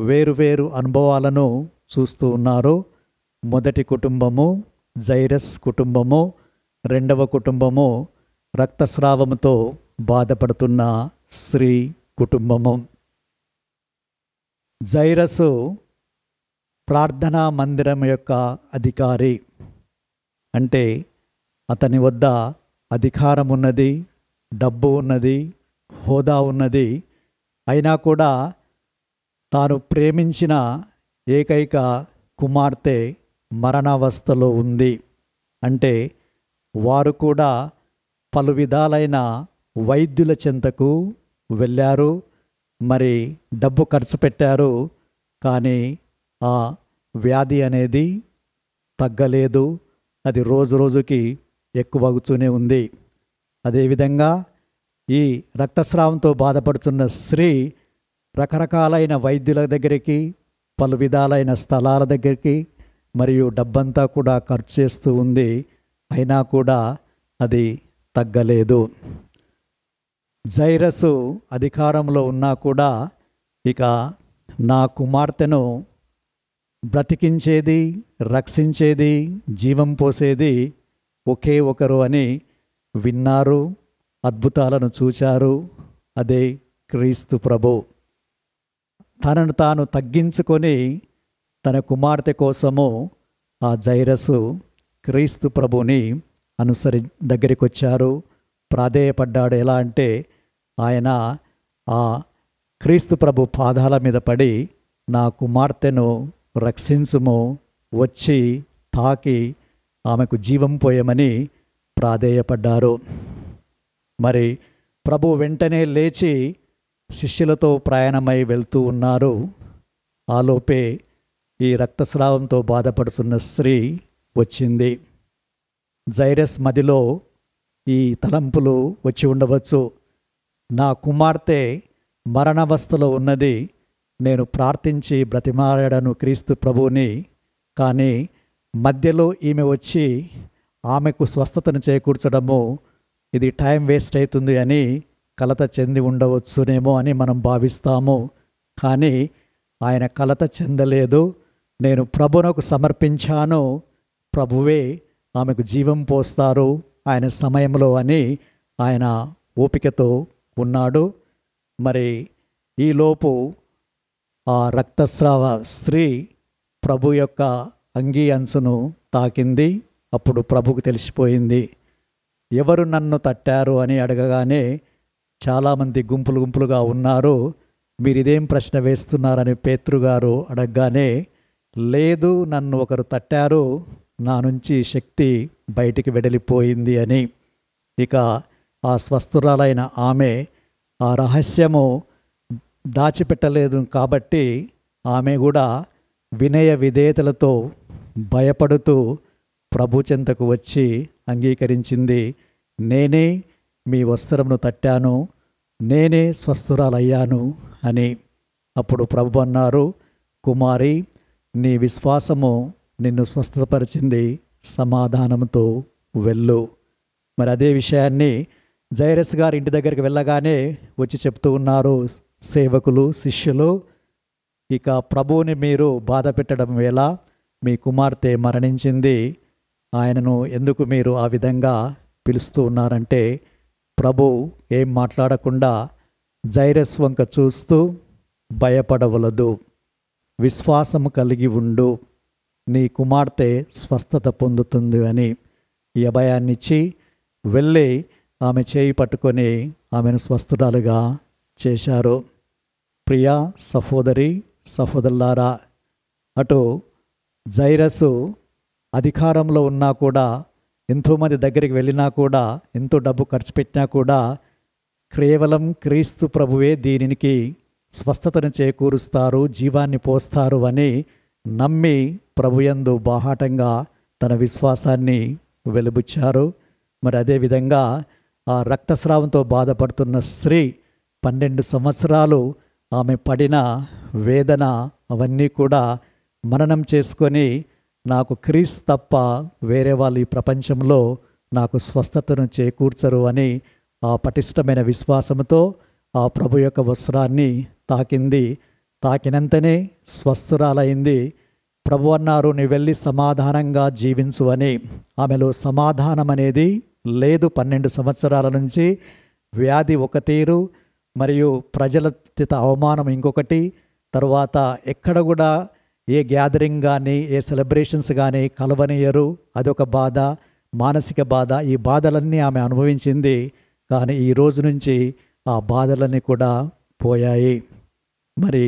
వేరువేరు అనుభవాలను చూస్తూ ఉన్నారు. మొదటి కుటుంబము జైరస్ కుటుంబము, రెండవ కుటుంబము రక్తస్రావంతో బాధపడుతున్న స్త్రీ కుటుంబము. జైరసు ప్రార్థనా మందిరం యొక్క అధికారి. అంటే అతని వద్ద అధికారం ఉన్నది, డబ్బు ఉన్నది, హోదా ఉన్నది. అయినా కూడా తాను ప్రేమించిన ఏకైక కుమార్తె మరణావస్థలో ఉంది. అంటే వారు కూడా పలు విధాలైన వైద్యుల చెంతకు వెళ్ళారు, మరి డబ్బు ఖర్చు పెట్టారు. కానీ ఆ వ్యాధి అనేది తగ్గలేదు. అది రోజు రోజుకి ఎక్కువవుతూనే ఉంది. అదేవిధంగా ఈ రక్తస్రావంతో బాధపడుతున్న స్త్రీ రకరకాలైన వైద్యుల దగ్గరికి, పలు విధాలైన స్థలాల దగ్గరికి మరియు డబ్బంతా కూడా ఖర్చు చేస్తూ ఉంది. అయినా కూడా అది తగ్గలేదు. జైరసు అధికారంలో ఉన్నా కూడా ఇక నా కుమార్తెను బ్రతికించేది, రక్షించేది, జీవం పోసేది ఒకే ఒకరు అని విన్నారు, అద్భుతాలను చూచారు. అదే క్రీస్తు ప్రభు. తనను తాను తగ్గించుకొని తన కుమార్తె కోసము ఆ జైరసు క్రీస్తు ప్రభుని దగ్గరికి వచ్చారు, ప్రాధేయపడ్డాడు. ఎలా అంటే ఆయన ఆ క్రీస్తు ప్రభు పాదాల మీద పడి నా కుమార్తెను రక్షించుము, వచ్చి తాకి ఆమెకు జీవం పోయమని ప్రాధేయపడ్డారు. మరి ప్రభు వెంటనే లేచి శిష్యులతో ప్రయాణమై వెళ్తూ ఉన్నారు. ఆలోపే ఈ రక్తస్రావంతో బాధపడుతున్న స్త్రీ వచ్చింది. జైరస్ మదిలో ఈ తలంపులు వచ్చి ఉండవచ్చు. నా కుమార్తె మరణావస్థలో ఉన్నది, నేను ప్రార్థించి బ్రతిమాలాడను క్రీస్తు ప్రభువుని, కానీ మధ్యలో ఈమె వచ్చి ఆమెకు స్వస్థతను చేకూర్చడము ఇది టైం వేస్ట్ అవుతుంది అని కలత చెంది ఉండవచ్చునేమో అని మనం భావిస్తాము. కానీ ఆయన కలత చెందలేదు. నేను ప్రభువునకు సమర్పించాను, ప్రభువే ఆమెకు జీవం పోస్తారు ఆయన సమయంలో అని ఆయన ఓపికతో ఉన్నాడు. మరి ఈలోపు ఆ రక్తస్రావ స్త్రీ ప్రభు యొక్క అంగీ అంచును తాకింది. అప్పుడు ప్రభుకు తెలిసిపోయింది. ఎవరు నన్ను తట్టారు అని అడగగానే చాలామంది గుంపులు గుంపులుగా ఉన్నారు, మీరు ఇదేం ప్రశ్న వేస్తున్నారని పేతురుగారు అడగగానే, లేదు, నన్ను ఒకరు తట్టారు, నా నుంచి శక్తి బయటికి వెడలిపోయింది అని. ఇక ఆ స్వస్థురాలైన ఆమె ఆ రహస్యము దాచిపెట్టలేదు కాబట్టి ఆమె కూడా వినయ విధేయతలతో భయపడుతూ ప్రభు చెంతకు వచ్చి అంగీకరించింది. నేనే మీ వస్త్రమును తట్టాను, నేనే స్వస్థురాలయ్యాను అని. అప్పుడు ప్రభు అన్నారు, కుమారి, నీ విశ్వాసము నిన్ను స్వస్థపరిచింది, సమాధానంతో వెళ్ళు. మరి అదే విషయాన్ని జైరస్ గారి ఇంటి దగ్గరికి వెళ్ళగానే వచ్చి చెప్తూ ఉన్నారు సేవకులు, శిష్యులు. ఇక ప్రభువుని మీరు బాధ పెట్టడం ఎలా? మీ కుమార్తె మరణించింది, ఆయనను ఎందుకు మీరు ఆ విధంగా పిలుస్తూ ఉన్నారంటే, ప్రభు ఏం మాట్లాడకుండా జైరస్ వంక చూస్తూ, భయపడవలదు, విశ్వాసము కలిగి ఉండు, నీ కుమార్తె స్వస్థత పొందుతుంది అని ఈ అభయాన్నిచ్చి వెళ్ళి ఆమె చేయి పట్టుకొని ఆమెను స్వస్థురాలుగా చేశారు. ప్రియా సహోదరి సహోదరులారా, అటు జైరసు అధికారంలో ఉన్నా కూడా, ఎంతోమంది దగ్గరికి వెళ్ళినా కూడా, ఎంతో డబ్బు ఖర్చు పెట్టినా కూడా, కేవలం క్రీస్తు ప్రభువే దీనికి స్వస్థతను చేకూరుస్తారు, జీవాన్ని పోస్తారు అని నమ్మి ప్రభుయందు బాహాటంగా తన విశ్వాసాన్ని వెలుబుచ్చారు. మరి అదేవిధంగా ఆ రక్తస్రావంతో బాధపడుతున్న స్త్రీ 12 సంవత్సరాలు ఆమె పడిన వేదన అవన్నీ కూడా మననం చేసుకొని, నాకు క్రీస్తు తప్ప వేరే వాళ్ళు ఈ ప్రపంచంలో నాకు స్వస్థతను చేకూర్చరు అని ఆ పటిష్టమైన విశ్వాసంతో ఆ ప్రభు యొక్క వస్త్రాన్ని తాకింది. తాకినంతనే స్వస్థురాలైంది. ప్రభు అన్నారు, నీ వెళ్ళి సమాధానంగా జీవించు అని. ఆమెలో సమాధానం అనేది లేదు. 12 సంవత్సరాల నుంచి వ్యాధి ఒక తీరు, మరియు ప్రజల చేత అవమానం ఇంకొకటి, తర్వాత ఎక్కడ కూడా ఏ గ్యాదరింగ్ కానీ ఏ సెలబ్రేషన్స్ కానీ కలవనియరు, అదొక బాధ, మానసిక బాధ. ఈ బాధలన్నీ ఆమె అనుభవించింది. కానీ ఈ రోజు నుంచి ఆ బాధలన్నీ కూడా పోయాయి. మరి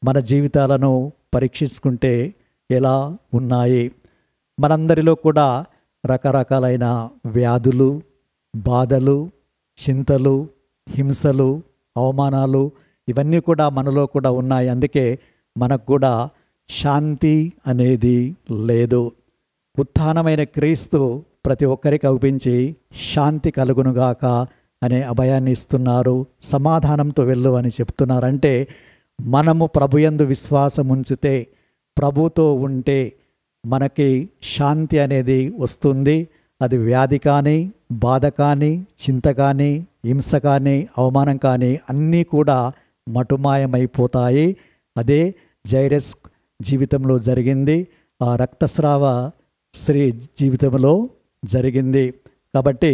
మన జీవితాలను పరీక్షించుకుంటే ఎలా ఉన్నాయి? మనందరిలో కూడా రకరకాలైన వ్యాధులు, బాధలు, చింతలు, హింసలు, అవమానాలు ఇవన్నీ కూడా మనలో కూడా ఉన్నాయి. అందుకే మనకు కూడా శాంతి అనేది లేదు. ఉత్థానమైన క్రీస్తు ప్రతి ఒక్కరికి అవుపించి శాంతి కలుగునుగాక అనే అభయాన్ని ఇస్తున్నారు. సమాధానంతో వెళ్ళు అని చెప్తున్నారంటే, మనము ప్రభుయందు విశ్వాసం ఉంచితే, ప్రభుతో ఉంటే మనకి శాంతి అనేది వస్తుంది. అది వ్యాధి కానీ, బాధ కానీ, చింత కానీ, హింస కానీ, అవమానం కానీ అన్నీ కూడా మటుమాయమైపోతాయి. అదే జైరస్ జీవితంలో జరిగింది, ఆ రక్తస్రావ స్త్రీ జీవితంలో జరిగింది. కాబట్టి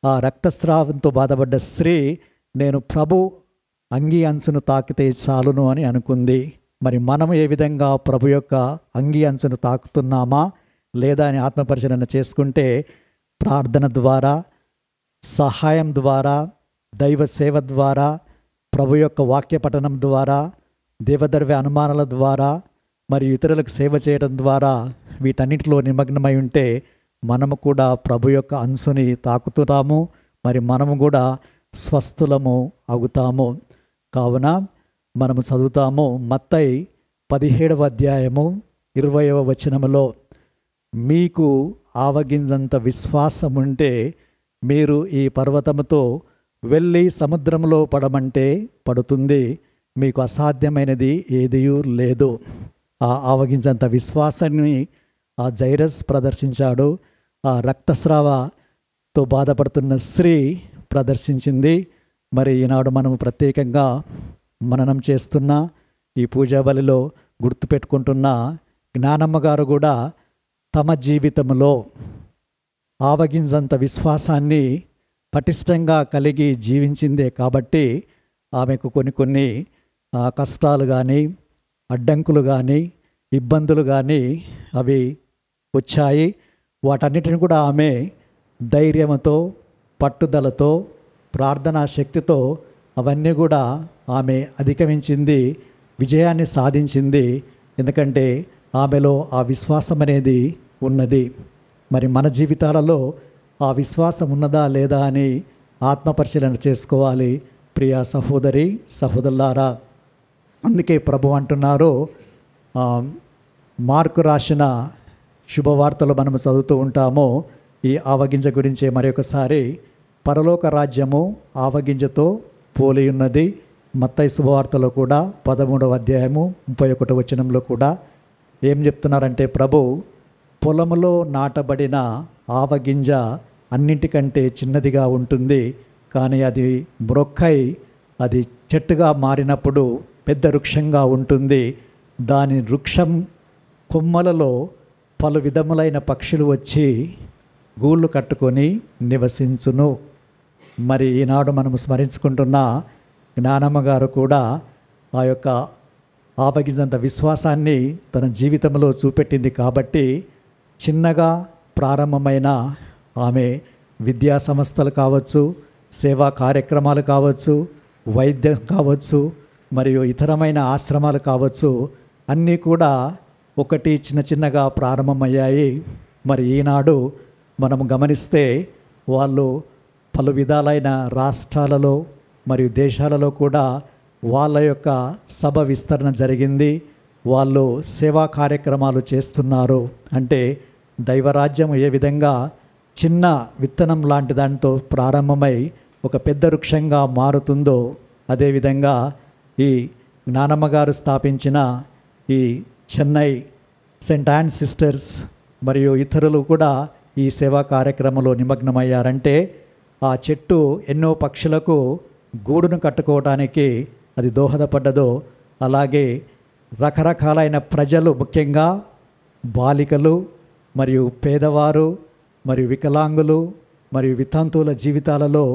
ఆ రక్తస్రావంతో బాధపడ్డ స్త్రీ, నేను ప్రభు అంగీ అంచును తాకితే చాలును అని అనుకుంది. మరి మనం ఏ విధంగా ప్రభు యొక్క అంగీ అంచును తాకుతున్నామా లేదా అని ఆత్మపరిశీలన చేసుకుంటే, ప్రార్థన ద్వారా, సహాయం ద్వారా, దైవ సేవ ద్వారా, ప్రభు యొక్క వాక్య పఠనం ద్వారా, దేవద్రవ్య అనుమానాల ద్వారా, మరియు ఇతరులకు సేవ చేయడం ద్వారా వీటన్నిటిలో నిమగ్నమై ఉంటే మనము కూడా ప్రభు యొక్క అంశుని తాకుతున్నాము. మరి మనము కూడా స్వస్థులము అవుతాము. కావున మనము చదువుతాము మత్తయి 17వ అధ్యాయము 20వ వచనములో, మీకు ఆవగింజంత విశ్వాసం ఉంటే మీరు ఈ పర్వతముతో వెళ్ళి సముద్రంలో పడమంటే పడుతుంది, మీకు అసాధ్యమైనది ఏదియూ లేదు. ఆ ఆవగింజంత విశ్వాసాన్ని ఆ జైరస్ ప్రదర్శించాడు. ఆ రక్తస్రావతో బాధపడుతున్న స్త్రీ ప్రదర్శించింది. మరి ఈనాడు మనము ప్రత్యేకంగా మననం చేస్తున్న ఈ పూజా బలిలో గుర్తుపెట్టుకుంటున్న జ్ఞానమ్మ గారు కూడా తమ జీవితంలో ఆవగింజంత విశ్వాసాన్ని పటిష్టంగా కలిగి జీవించిందే కాబట్టి ఆమెకు కొన్ని కష్టాలు కానీ, అడ్డంకులు కానీ, ఇబ్బందులు కానీ అవి వచ్చాయి. వాటన్నిటిని కూడా ఆమె ధైర్యంతో, పట్టుదలతో, ప్రార్థనా శక్తితో అవన్నీ కూడా ఆమె అధిగమించింది, విజయాన్ని సాధించింది. ఎందుకంటే ఆమెలో ఆ విశ్వాసం అనేది ఉన్నది. మరి మన జీవితాలలో ఆ విశ్వాసం ఉన్నదా లేదా అని ఆత్మపరిశీలన చేసుకోవాలి ప్రియ సహోదరి సహోదరులారా. అందుకే ప్రభు అంటున్నారు, మార్కు రాసిన శుభవార్తలు మనం చదువుతూ ఉంటాము. ఈ ఆవగింజ గురించే మరొకసారి, పరలోక రాజ్యము ఆవగింజతో పోలి ఉన్నది. మత్తయి శుభవార్తలో కూడా 13వ అధ్యాయము 31వ వచనంలో కూడా ఏం చెప్తున్నారంటే, ప్రభు పొలములో నాటబడిన ఆవగింజ అన్నింటికంటే చిన్నదిగా ఉంటుంది, కానీ అది మొక్కై అది చెట్టుగా మారినప్పుడు పెద్ద వృక్షంగా ఉంటుంది. దాని వృక్షం కొమ్మలలో పలు విధములైన పక్షులు వచ్చి గూళ్ళు కట్టుకొని నివసించును. మరి ఈనాడు మనము స్మరించుకుంటున్న జ్ఞానమ్మ గారు కూడా ఆ యొక్క ఆవగింజంత విశ్వాసాన్ని తన జీవితంలో చూపెట్టింది. కాబట్టి చిన్నగా ప్రారంభమైన ఆమె విద్యా సంస్థలు కావచ్చు, సేవా కార్యక్రమాలు కావచ్చు, వైద్యం కావచ్చు, మరియు ఇతరమైన ఆశ్రమాలు కావచ్చు, అన్నీ కూడా ఒకటి చిన్న చిన్నగా ప్రారంభమయ్యాయి. మరి ఈనాడు మనము గమనిస్తే వాళ్ళు పలు విధాలైన రాష్ట్రాలలో మరియు దేశాలలో కూడా వాళ్ళ యొక్క సభ విస్తరణ జరిగింది. వాళ్ళు సేవా కార్యక్రమాలు చేస్తున్నారు. అంటే దైవరాజ్యం ఏ విధంగా చిన్న విత్తనం లాంటి దానితో ప్రారంభమై ఒక పెద్ద వృక్షంగా మారుతుందో, అదేవిధంగా ఈ జ్ఞానమ్మ గారు స్థాపించిన ఈ చెన్నై సెయింట్ యాన్ సిస్టర్స్ మరియు ఇతరులు కూడా ఈ సేవా కార్యక్రమంలో నిమగ్నమయ్యారంటే ఆ చెట్టు ఎన్నో పక్షులకు గూడును కట్టుకోవడానికి అది దోహదపడ్డదో, అలాగే రకరకాలైన ప్రజలు, ముఖ్యంగా బాలికలు మరియు పేదవారు మరియు వికలాంగులు మరియు వితంతువుల జీవితాలలో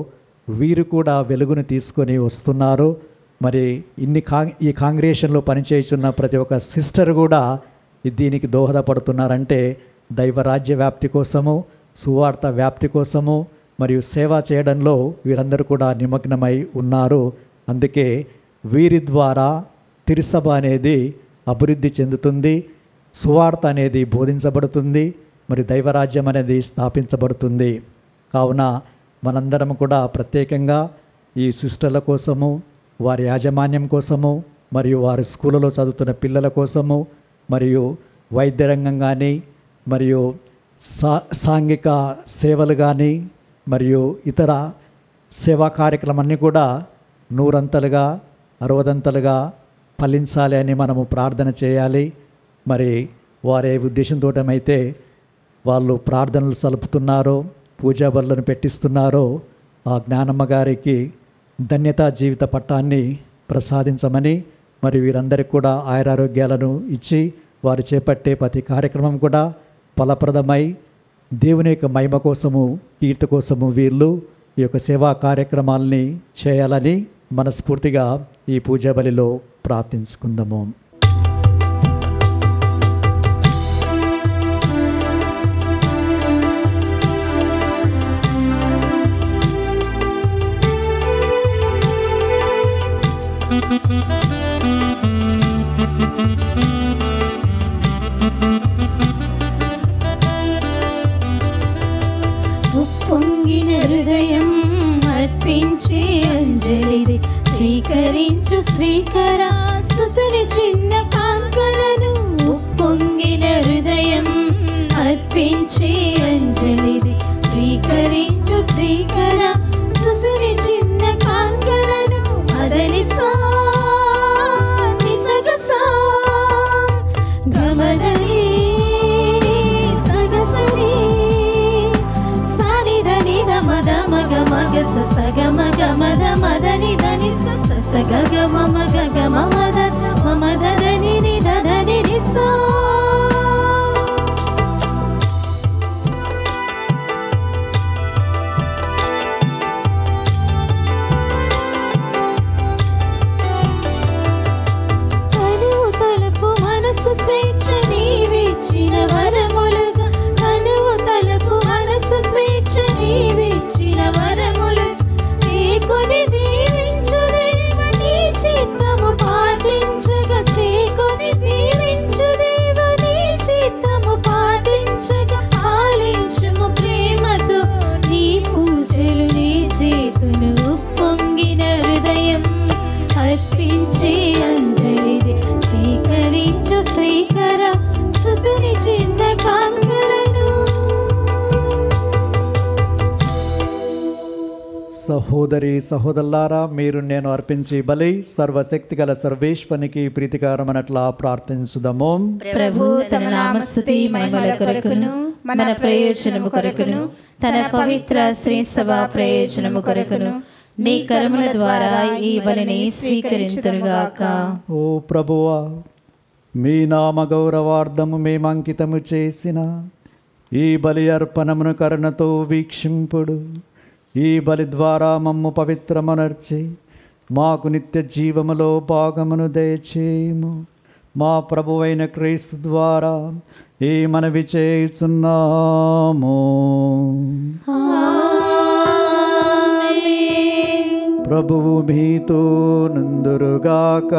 వీరు కూడా వెలుగును తీసుకొని వస్తున్నారు. మరి ఈ కాంగ్రిగేషన్లో పనిచేస్తున్న ప్రతి ఒక్క సిస్టర్ కూడా దీనికి దోహదపడుతున్నారంటే దైవరాజ్య వ్యాప్తి కోసము, సువార్త వ్యాప్తి కోసము మరియు సేవ చేయడంలో వీరందరూ కూడా నిమగ్నమై ఉన్నారు. అందుకే వీరి ద్వారా తిరుసభ అనేది అభివృద్ధి చెందుతుంది, సువార్త అనేది బోధించబడుతుంది, మరి దైవరాజ్యం అనేది స్థాపించబడుతుంది. కావున మనందరం కూడా ప్రత్యేకంగా ఈ సిస్టర్ల కోసము, వారి యాజమాన్యం కోసము, మరియు వారి స్కూళ్ళలో చదువుతున్న పిల్లల కోసము, మరియు వైద్య రంగం కానీ, మరియు సాంఘిక సేవలు కానీ, మరియు ఇతర సేవా కార్యక్రమాన్ని కూడా 100 60 ఫలించాలి అని మనము ప్రార్థన చేయాలి. మరి వారే ఉద్దేశంతో అయితే వాళ్ళు ప్రార్థనలు సలుపుతున్నారో, పూజా బలులను పెట్టిస్తున్నారో, ఆ జ్ఞానమ్మ గారికి ధన్యతా జీవిత పట్టాన్ని ప్రసాదించమని, మరి వీరందరికీ కూడా ఆయురారోగ్యాలను ఇచ్చి వారు చేపట్టే ప్రతి కార్యక్రమం కూడా ఫలప్రదమై దేవుని యొక్క మహిమ కోసము, కీర్తి కోసము వీళ్ళు ఈ యొక్క సేవా కార్యక్రమాలని చేయాలని మనస్ఫూర్తిగా ఈ పూజా బలిలో ప్రార్థించుకుందాము. ఉప్పొంగిన హృదయం అర్పించే అంజలిది, స్వీకరించు శ్రీకరా సుతుని చిన్న కాంకలను. ఉప్పొంగిన హృదయం అర్పించే అంజలిది, స్వీకరించు శ్రీకరా సుతుని చిన్న కాంకలను. మదని సా నిసగసా గమదని సగసని సానిదని మద మగ మగ సగ మగ మద మదని దని స గగ మమ గగ మమద మమద దని ని దని ని సా. తనువు తలపు మనసు స్వేచ్ఛ నీవిచ్చిన వరములుగా, తనువు తలపు మనసు స్వేచ్ఛ నీవిచ్చిన వరములుగా, ఏ సహోదరి సహోదరులారా, మీరు నేను అర్పించి బలి సర్వశక్తి గల సర్వేశ్వనికి ప్రీతికరమనట్లా ప్రార్థించుదము. ప్రభు తమ నామస్తుతి మహిమల కొరకును మన ప్రయోజనము కొరకును తన పవిత్ర శ్రీ సభ ప్రయోజనము కొరకును నీ కర్మల ద్వారా ఈ బలిని స్వీకరింతురుగాక. ఓ ప్రభువా, మీ నామ గౌరవార్థము మేము అంకితము చేసిన ఈ బలి అర్పణమును కరుణతో వీక్షింపుడు. ఈ బలి ద్వారా మమ్ము పవిత్రమనర్చి మాకు నిత్య జీవములో భాగమును దయచేయము. మా ప్రభువైన క్రీస్తు ద్వారా ఈ మనవి చేయుచున్నాము. ప్రభువు మీతో నుందురుగాక.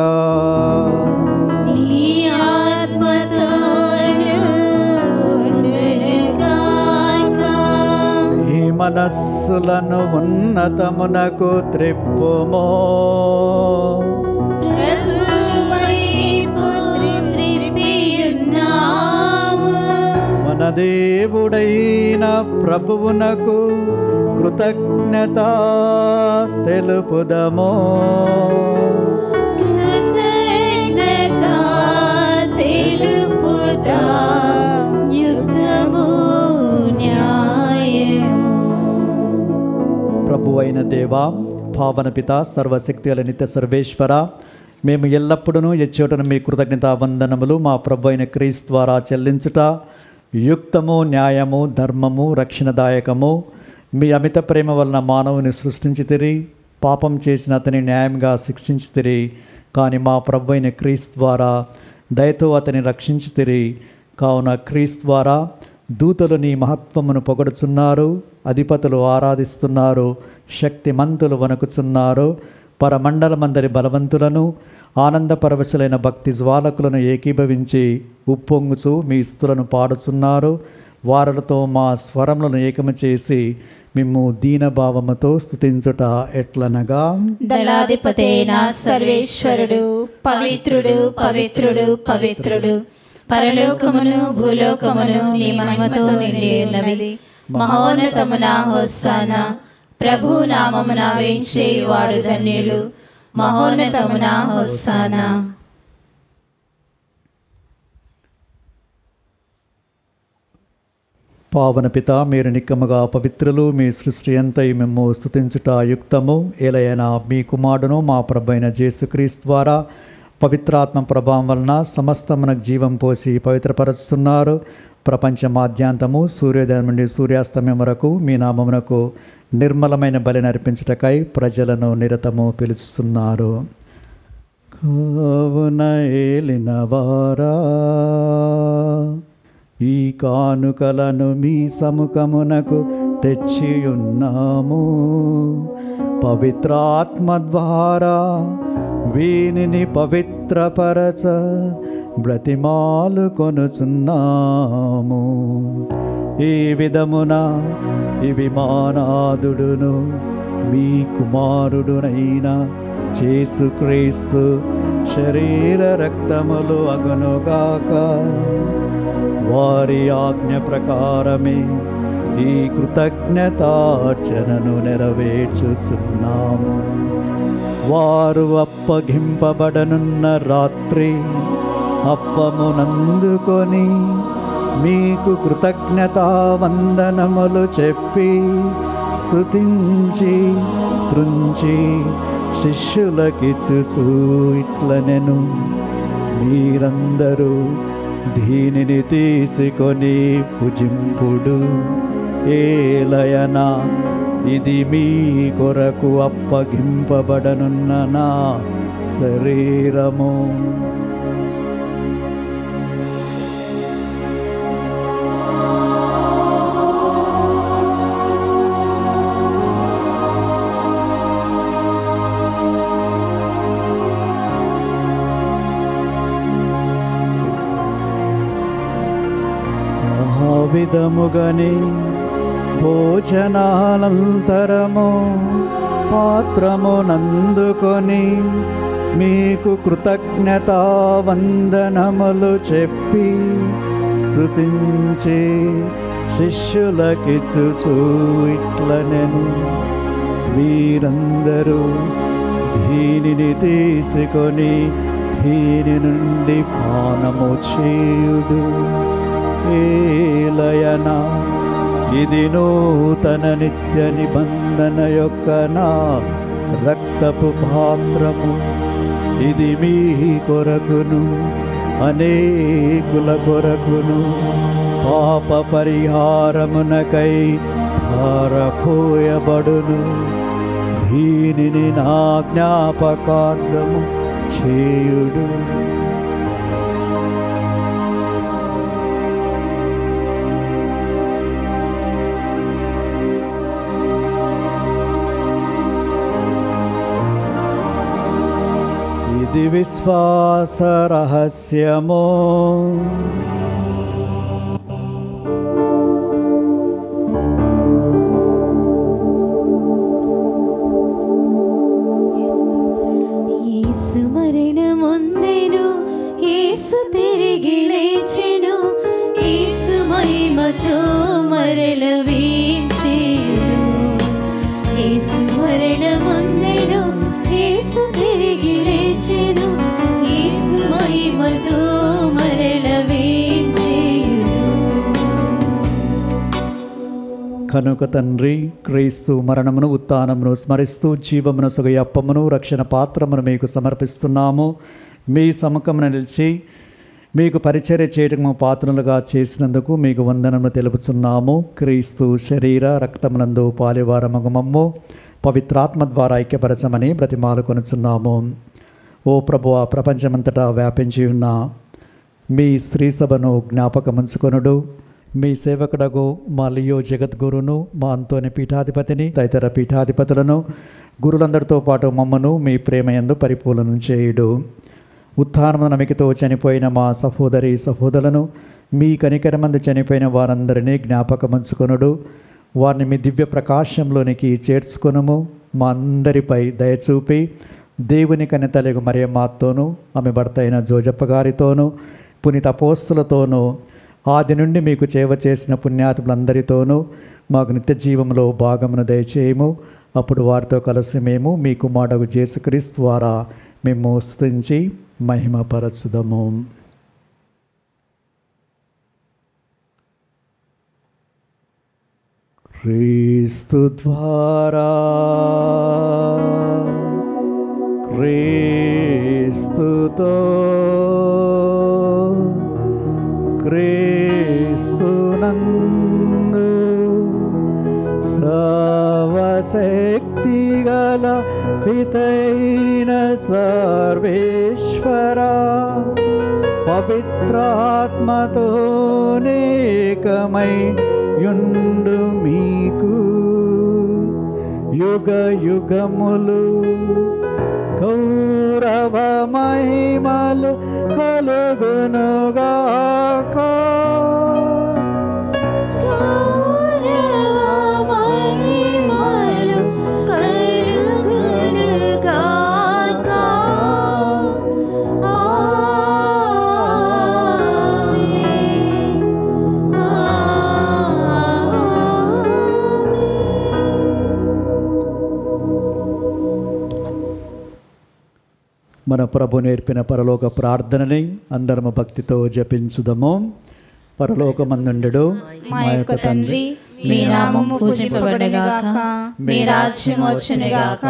మనస్సులను ఉన్నతమునకు త్రిప్పుమో. మన దేవుడైన ప్రభువునకు కృతజ్ఞత తెలుపుదమో. ప్రభు అయిన దేవా, పావన పిత, సర్వశక్తి గల నిత్య సర్వేశ్వర, మేము ఎల్లప్పుడూ ఎచ్చోటను మీ కృతజ్ఞతా వందనములు మా ప్రభు అయిన క్రీస్తు ద్వారా చెల్లించుట యుక్తము, న్యాయము, ధర్మము, రక్షణదాయకము. మీ అమిత ప్రేమ వలన మానవుని సృష్టించితిరి, పాపం చేసిన అతని న్యాయంగా శిక్షించితిరి. కానీ మా ప్రభు అయిన క్రీస్తు ద్వారా దయతో అతని రక్షించితిరి. కావున క్రీస్తు ద్వారా దూతలు నీ మహత్వమును పొగడుచున్నారు, అధిపతులు ఆరాధిస్తున్నారు, శక్తిమంతులు వణకుచున్నారు. పరమండలమందరి బలవంతులను, ఆనందపరవశులైన భక్తి జ్వాలకులను ఏకీభవించి ఉప్పొంగుచు మీ స్తుతులను పాడుచున్నారు. వారలతో మా స్వరములను ఏకము చేసి మిమ్ము దీనభావముతో స్తుతించుట ఎట్లనగా, దళాధిపతైన సర్వేశ్వరుడు పవిత్రుడు పవిత్రుడు పవిత్రుడు, పరలోకమును భూలోకమును నీ మహిమతో నిండి ఉన్నవి. మహోన్నతమున హోసానా, ప్రభు నామమున వేంచేయువారు ధన్యులు. మహోన్నతమున హోసానా. పావన పిత, మీరు నిక్కముగా పవిత్రులు. మీ సృష్టి అంతా మేము స్తుతించుట యుక్తము. ఏలైనా మీ కుమారుడును మా ప్రభైన యేసుక్రీస్తు ద్వారా పవిత్రాత్మ ప్రభావం వలన సమస్తమునకు జీవం పోసి పవిత్రపరుస్తున్నారు. ప్రపంచమాద్యాంతము సూర్యోదయం నుండి సూర్యాస్తమయం వరకు మీ నామమునకు నిర్మలమైన బలిని అర్పించుటకై ప్రజలను నిరతము పిలుస్తున్నారు. కావున ఏలినవారా, ఈ కానుకలను మీ సముఖమునకు తెచ్చియున్నాము. పవిత్రాత్మ ద్వారా వీనిని పవిత్రపరచ బ్రతిమాలు కొనుచున్నాము. ఈ విధమున ఇవి మానాదుడును మీ కుమారుడునైన యేసుక్రీస్తు శరీర రక్తములు అగునుగాక. వారి ఆజ్ఞ ప్రకారమే ఈ కృతజ్ఞతార్చనను నెరవేర్చుచున్నాము. వారు అప్పగింపబడనున్న రాత్రి అప్పమునందుకొని మీకు కృతజ్ఞతా వందనములు చెప్పి స్తుతించి త్రుంచి శిష్యులకిచ్చుచు ఇట్లనెను, మీరందరూ దీనిని తీసుకొని భుజింపుడు. ఏలయనా, ఇది మీ కొరకు అప్పగింపబడనున్న నా శరీరము. ఆ విధముగని భోజనానంతరము పాత్రమునందుకొని మీకు కృతజ్ఞతా వందనములు చెప్పి స్తుతించి శిష్యులకిచ్చుచు ఇట్లనెను, మీరందరూ దీనిని తీసుకొని దీని నుండి పానము చేయుడు. ఏలయన ఇది నూతన నిత్య నిబంధన యొక్క నా రక్తపు పాత్రము. ఇది మీ కొరకును అనేకుల కొరకును పాప పరిహారమునకై ధారపోయబడును. దీనిని నా జ్ఞాపకార్థము చేయుడు. ఇది విశ్వాస రహస్యము. యేసు మరణమొందెను, యేసు తిరిగి లేచెను, యేసు మహిమతో మరల వీచేయును. యేసు మరణమొందెను, యేసు తిరిగి లేచెను, యేసు మహిమతో మరల వీచేయును. కనుక తండ్రి, క్రీస్తు మరణమును ఉత్థానమును స్మరిస్తూ జీవమును సుగయప్పమును రక్షణ పాత్రమును మీకు సమర్పిస్తున్నాము. మీ సముఖమున నిలిచి మీకు పరిచర్య చేయటము పాత్రలుగా చేసినందుకు మీకు వందనము తెలుపుచున్నాము. క్రీస్తు శరీర రక్తమునందు పాలివారమగు మమ్ము పవిత్రాత్మ ద్వారా ఐక్యపరచమని బ్రతిమాలుకొనుచున్నాము. ఓ ప్రభువా, ప్రపంచమంతటా వ్యాపించి ఉన్న మీ స్త్రీ సభను జ్ఞాపకముంచుకొనుడు. మీ సేవకుడగు మా లియో జగద్గురును, మా అంతోని పీఠాధిపతిని, తదితర పీఠాధిపతులను, గురులందరితో పాటు మమ్మను మీ ప్రేమయందు పరిపూర్ణం చేయుడు. ఉత్థానము నమికతో చనిపోయిన మా సహోదరి సహోదరులను, మీ కనికరమందు చనిపోయిన వారందరినీ జ్ఞాపకముంచుకొనుడు. వారిని మీ దివ్య ప్రకాశంలోనికి చేర్చుకొనుము. మా అందరిపై దయచూపి దేవుని కన్యతలగు మరియమ్మతోనూ, ఆమె భర్త అయిన జోజప్ప గారితోనూ, పునీత అపోస్తలులతోనూ, ఆది నుండి మీకు సేవ చేసిన పుణ్యాత్ములందరితోనూ మాకు నిత్య జీవంలో భాగమును దయచేయము. అప్పుడు వారితో కలిసి మేము మీ కుమారుడు యేసుక్రీస్తు ద్వారా మేము స్తుతించి మహిమపరచుదము. క్రీస్తు ద్వారా, క్రీస్తుతో, క్రీస్తునందు సర్వశక్తిగల పితైన సర్వేశ్వర పవిత్రాత్మతో నేకమై యుండు మీకు యుగ యుగములు గౌరవ మహిమలు కలుగునుగాక. మన ప్రభు నేర్పిన పరలోక ప్రార్థనని అందరము భక్తితో జపించుదము. పరలోకమందుండు మా యొక్క తండ్రి, మీ నామము పూజింపబడుగాక, మీ రాజ్యము వచ్చునుగాక,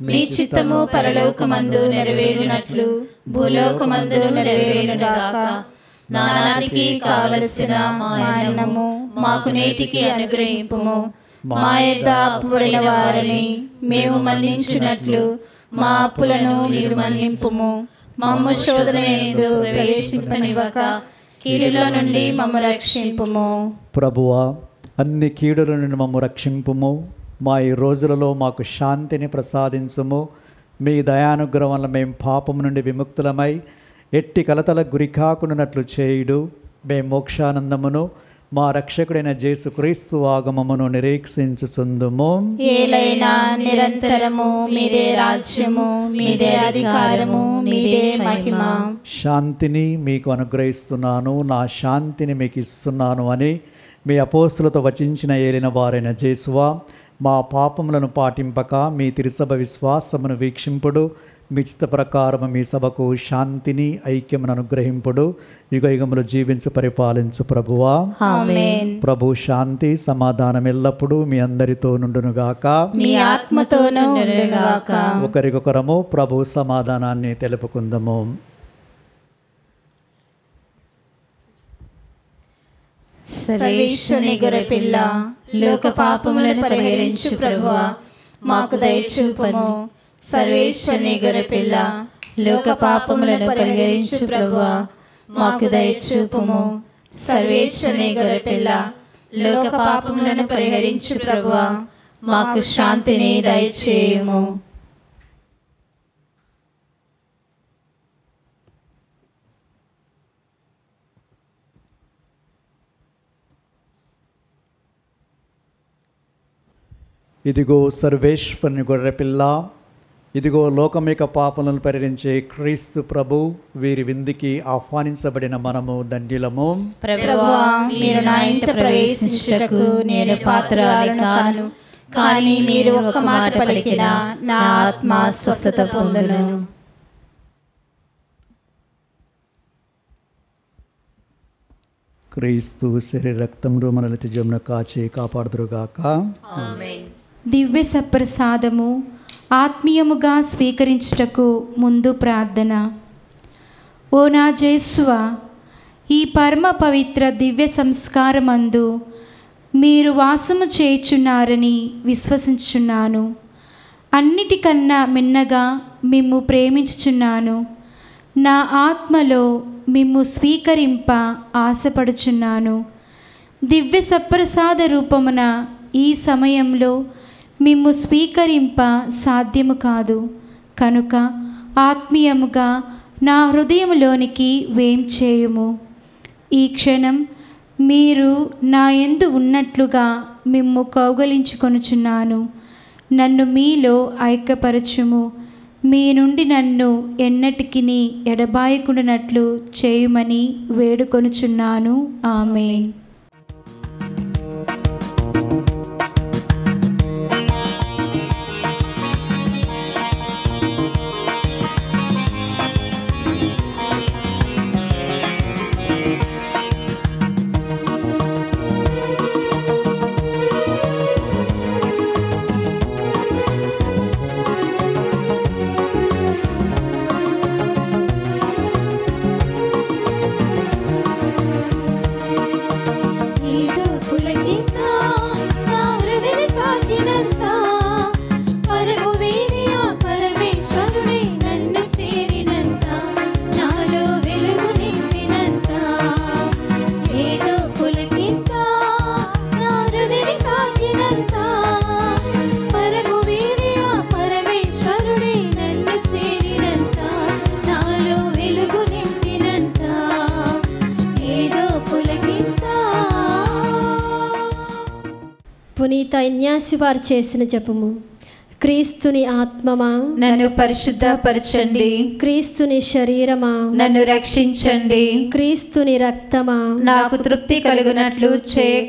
మీ చిత్తము పరలోకమందు నెరవేరునట్లు భూలోకమందు నెరవేరునుగాక. నానాటికి కావలసిన మా అన్నము మాకు నేటికి అనుగ్రహింపుము. మా యొద్ద అప్పుబడిన వారిని మేము మన్నించున్నట్లు మా అప్పులను మీరు మన్నింపుము. మమ్ము శోధనయందు ప్రవేశింపనివ్వక కీడులో నుండి మమ్ము రక్షింపుము. ప్రభువా, అన్ని కీడుల నుండి మమ్ము రక్షింపుము. మా ఈ రోజులలో మాకు శాంతిని ప్రసాదించుము. మీ దయానుగ్రహం వల్ల మేము పాపము నుండి విముక్తులమై ఎట్టి కలతలకు గురికాకున్నట్లు చేయుడు. మేము మోక్షానందమును మా రక్షకుడైన యేసుక్రీస్తు ఆగమమును నిరీక్షించుచుందుము. ఏలైనా నిరంతరము మీదే రాజ్యము, మీదే అధికారము, మీదే మహిమ. శాంతిని మీకు అనుగ్రహిస్తున్నాను, నా శాంతిని మీకు ఇస్తున్నాను అని మీ అపోస్తులతో వచించిన ఏలిన వారైన యేసువా, మా పాపములను పాటింపక మీ తిరుసభ విశ్వాసమును వీక్షింపుడు, మీ చిత్త ప్రకారము మీ సభకు శాంతిని ఐక్యమును అనుగ్రహింపుడు, యుగ యుగములు జీవించు పరిపాలించు ప్రభువా. ఆమేన్. ప్రభు శాంతి సమాధానం ఎల్లప్పుడూ మీ అందరితో నుండునుగాక, మీ ఆత్మతోనూ ఉండునుగాక. ఒకరికొకరము ప్రభు సమాధానాన్ని తెలుపుకుందము. సర్వేశ్వరుని గొర్రెపిల్ల, లోక పాపములను పరిహరించు ప్రభువా, మాకు దయచూపుము. సర్వేశ్వరుని గొర్రెపిల్ల, లోక పాపములను పరిహరించు ప్రభువా, మాకు దయచూపుము. సర్వేశ్వరుని గొర్రెపిల్ల, లోక పాపములను పరిహరించు ప్రభువా, మాకు శాంతిని దయచేయుము. ఇదిగో సర్వేశ్వరుని గొర్రెపిల్ల, ఇదిగో లోకమిక పాపలను పరిహరించే క్రీస్తు ప్రభు, వీరి విందుకి ఆహ్వానించబడిన మనము ధన్యులము. ప్రభువా, మీరు నా ఇంట ప్రవేశించుటకు నేను పాత్రురాలిని కాను, కానీ మీరు ఒక్క మాట పలికిన నా ఆత్మ స్వస్థత పొందును. క్రీస్తు శరీర రక్తములు మనల్ని నిత్యజీవమున కాచి కాపాడుదురుగాక. దివ్య సప్రసాదము ఆత్మీయముగా స్వీకరించుటకు ముందు ప్రార్థన. ఓ నా జేసువా, ఈ పరమ పవిత్ర దివ్య సంస్కారమందు మీరు వాసము చేయుచున్నారని విశ్వసించుచున్నాను. అన్నిటికన్నా మిన్నగా మిమ్ము ప్రేమించుచున్నాను. నా ఆత్మలో మిమ్ము స్వీకరింప ఆశపడుచున్నాను. దివ్య సప్రసాద రూపమున ఈ సమయంలో మిమ్ము స్వీకరింప సాధ్యము కాదు. కనుక ఆత్మీయముగా నా హృదయములోనికి వేంచేయుము. ఈ క్షణం మీరు నా యందు ఉన్నట్లుగా మిమ్ము కౌగలించుకొనుచున్నాను. నన్ను మీలో ఐక్యపరచుము. మీ నుండి నన్ను ఎన్నటికిని ఎడబాయకుండానట్లు చేయుమని వేడుకొనుచున్నాను. ఆమేన్. పునీత ఇన్యాసి వారు చేసిన జపము. క్రీస్తుని ఆత్మమా, నన్ను పరిశుద్ధపరచండి. క్రీస్తుని శరీరమా, నన్ను రక్షించండి. క్రీస్తుని రక్తమా, నాకు తృప్తి కలుగునట్లు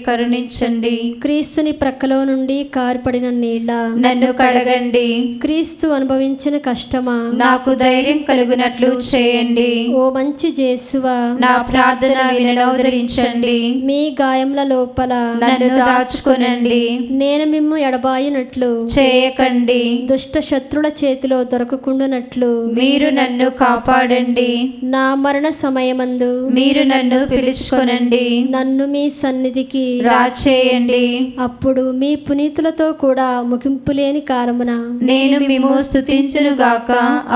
కరుణించండి. క్రీస్తుని ప్రక్కలో నుండి కారిపడిన నీళ్ళ, నన్ను కడగండి. క్రీస్తు అనుభవించిన కష్టమా, నాకు ధైర్యం కలుగునట్లు చేయండి. ఓ మంచి జేసువా, నా ప్రార్థన వినవదరించండి. మీ గాయముల లోపల నన్ను దాచుకొనండి. నేను మిమ్ము ఎడబాయినట్లు చేయకండి. దుష్ట శత్రుల చేతిలో దొరకకుండానట్లు మీరు నన్ను కాపాడండి. నా మరణ సమయమందు మీరు నన్ను పిలుచుకొనండి. నన్ను మీ సన్నిధికి రాచేయండి. అప్పుడు మీ పునీతులతో కూడా ముగింపు లేని కాలమున నేను మిమ్ము స్తుతించునుగాక.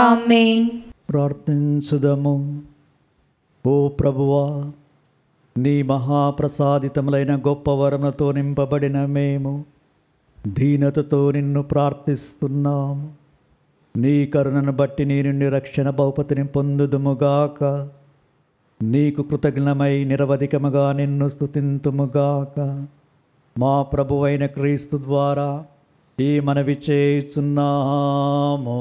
ఆమేన్. ప్రార్థించుదము. ఓ ప్రభువా, నీ మహాప్రసాదితములైన గొప్ప వరములతో నింపబడిన మేము దీనతతో నిన్ను ప్రార్థిస్తున్నాము. నీ కరుణను బట్టి నీ నుండి రక్షణ బహుపతిని పొందుదుముగాక. నీకు కృతజ్ఞమై నిరవధికముగా నిన్ను స్తుతింతుముగాక. మా ప్రభువైన క్రీస్తు ద్వారా ఈ మనవి చేయుచున్నాము.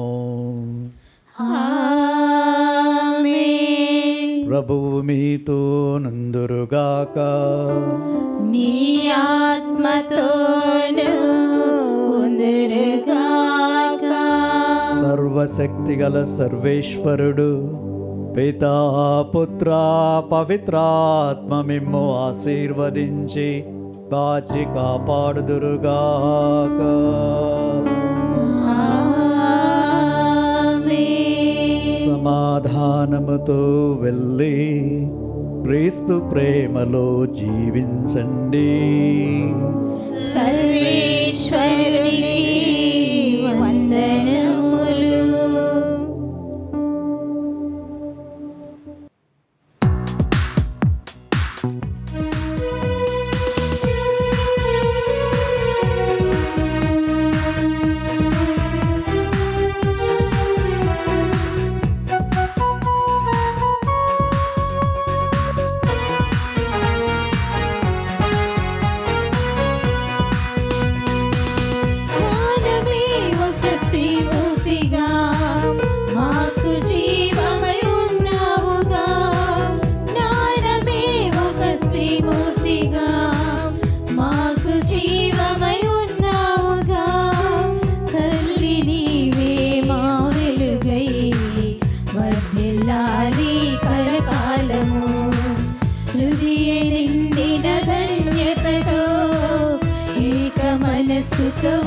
ప్రభువు మీతో నందురుగాక. నీ ఆత్మతోను ఉందురుగాక. సర్వశక్తిగల సర్వేశ్వరుడు పితా పుత్ర పవిత్రాత్మ మిమ్ము ఆశీర్వదించి కాచి కాపాడుదురుగాక. సమాధానముతో వెళ్ళి క్రీస్తు ప్రేమలో జీవించండి. సర్వేశ్వరునికి వందనములు.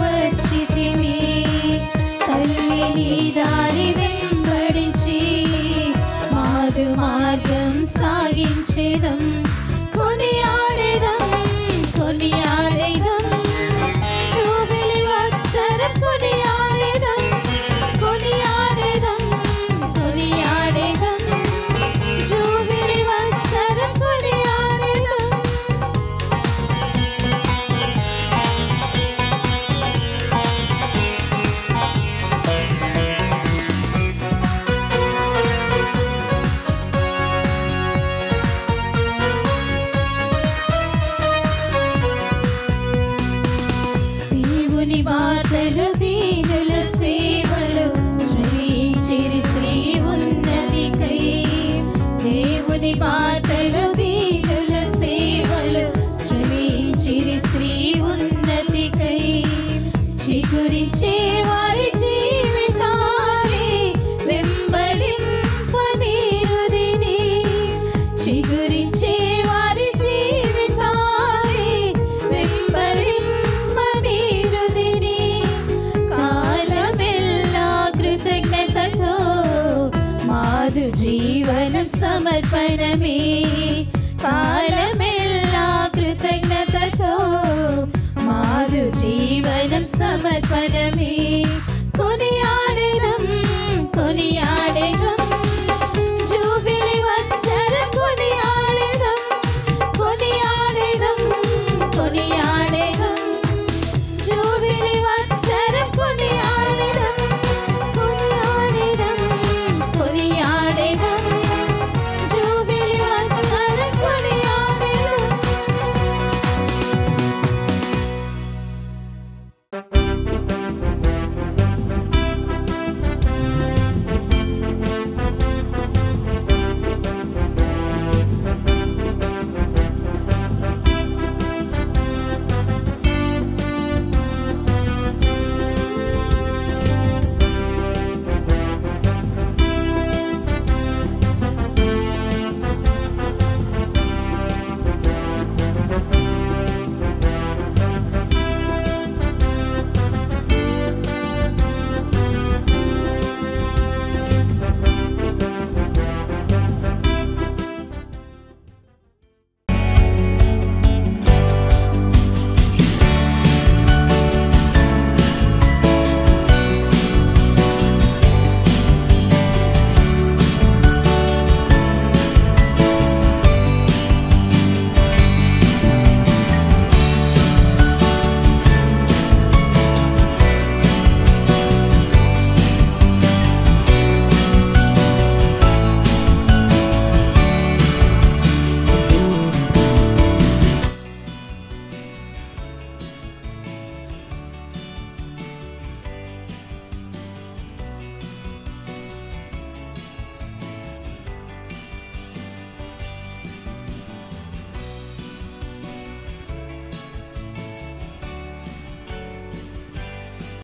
వచ్చితిమి తల్లిని దారి వెంబడించి మాదు మార్గం సాగించేదం. కొనియాడేదం కొనియాడేదం జూబిలి వత్సరం కొనియాడేదం కొనియాడేదం కొనియాడేదం జూబిలి వత్సరం కొనియాడేదం. వార్తలు దీనుల సేవలు శ్రీచిరి శ్రీ ఉన్నతికై. దేవుని వార్తలు దీనుల సేవలు శ్రీచిరి శ్రీ ఉన్నతికై. చిగురించే వారి జీవితాన్ని వెంబడింపనీరుదిని. చిగురించే వారి జీవితాన్ని వెంబడింపనీరుదిని. కాలమెల్లా కృతజ్ఞతతో మాదు జీవనం సమర్పణమే. కాలమెల్లా కృతజ్ఞతతో మాదు జీవనం సమర్పణమే. కొనియాడేదం కొనియాడేదం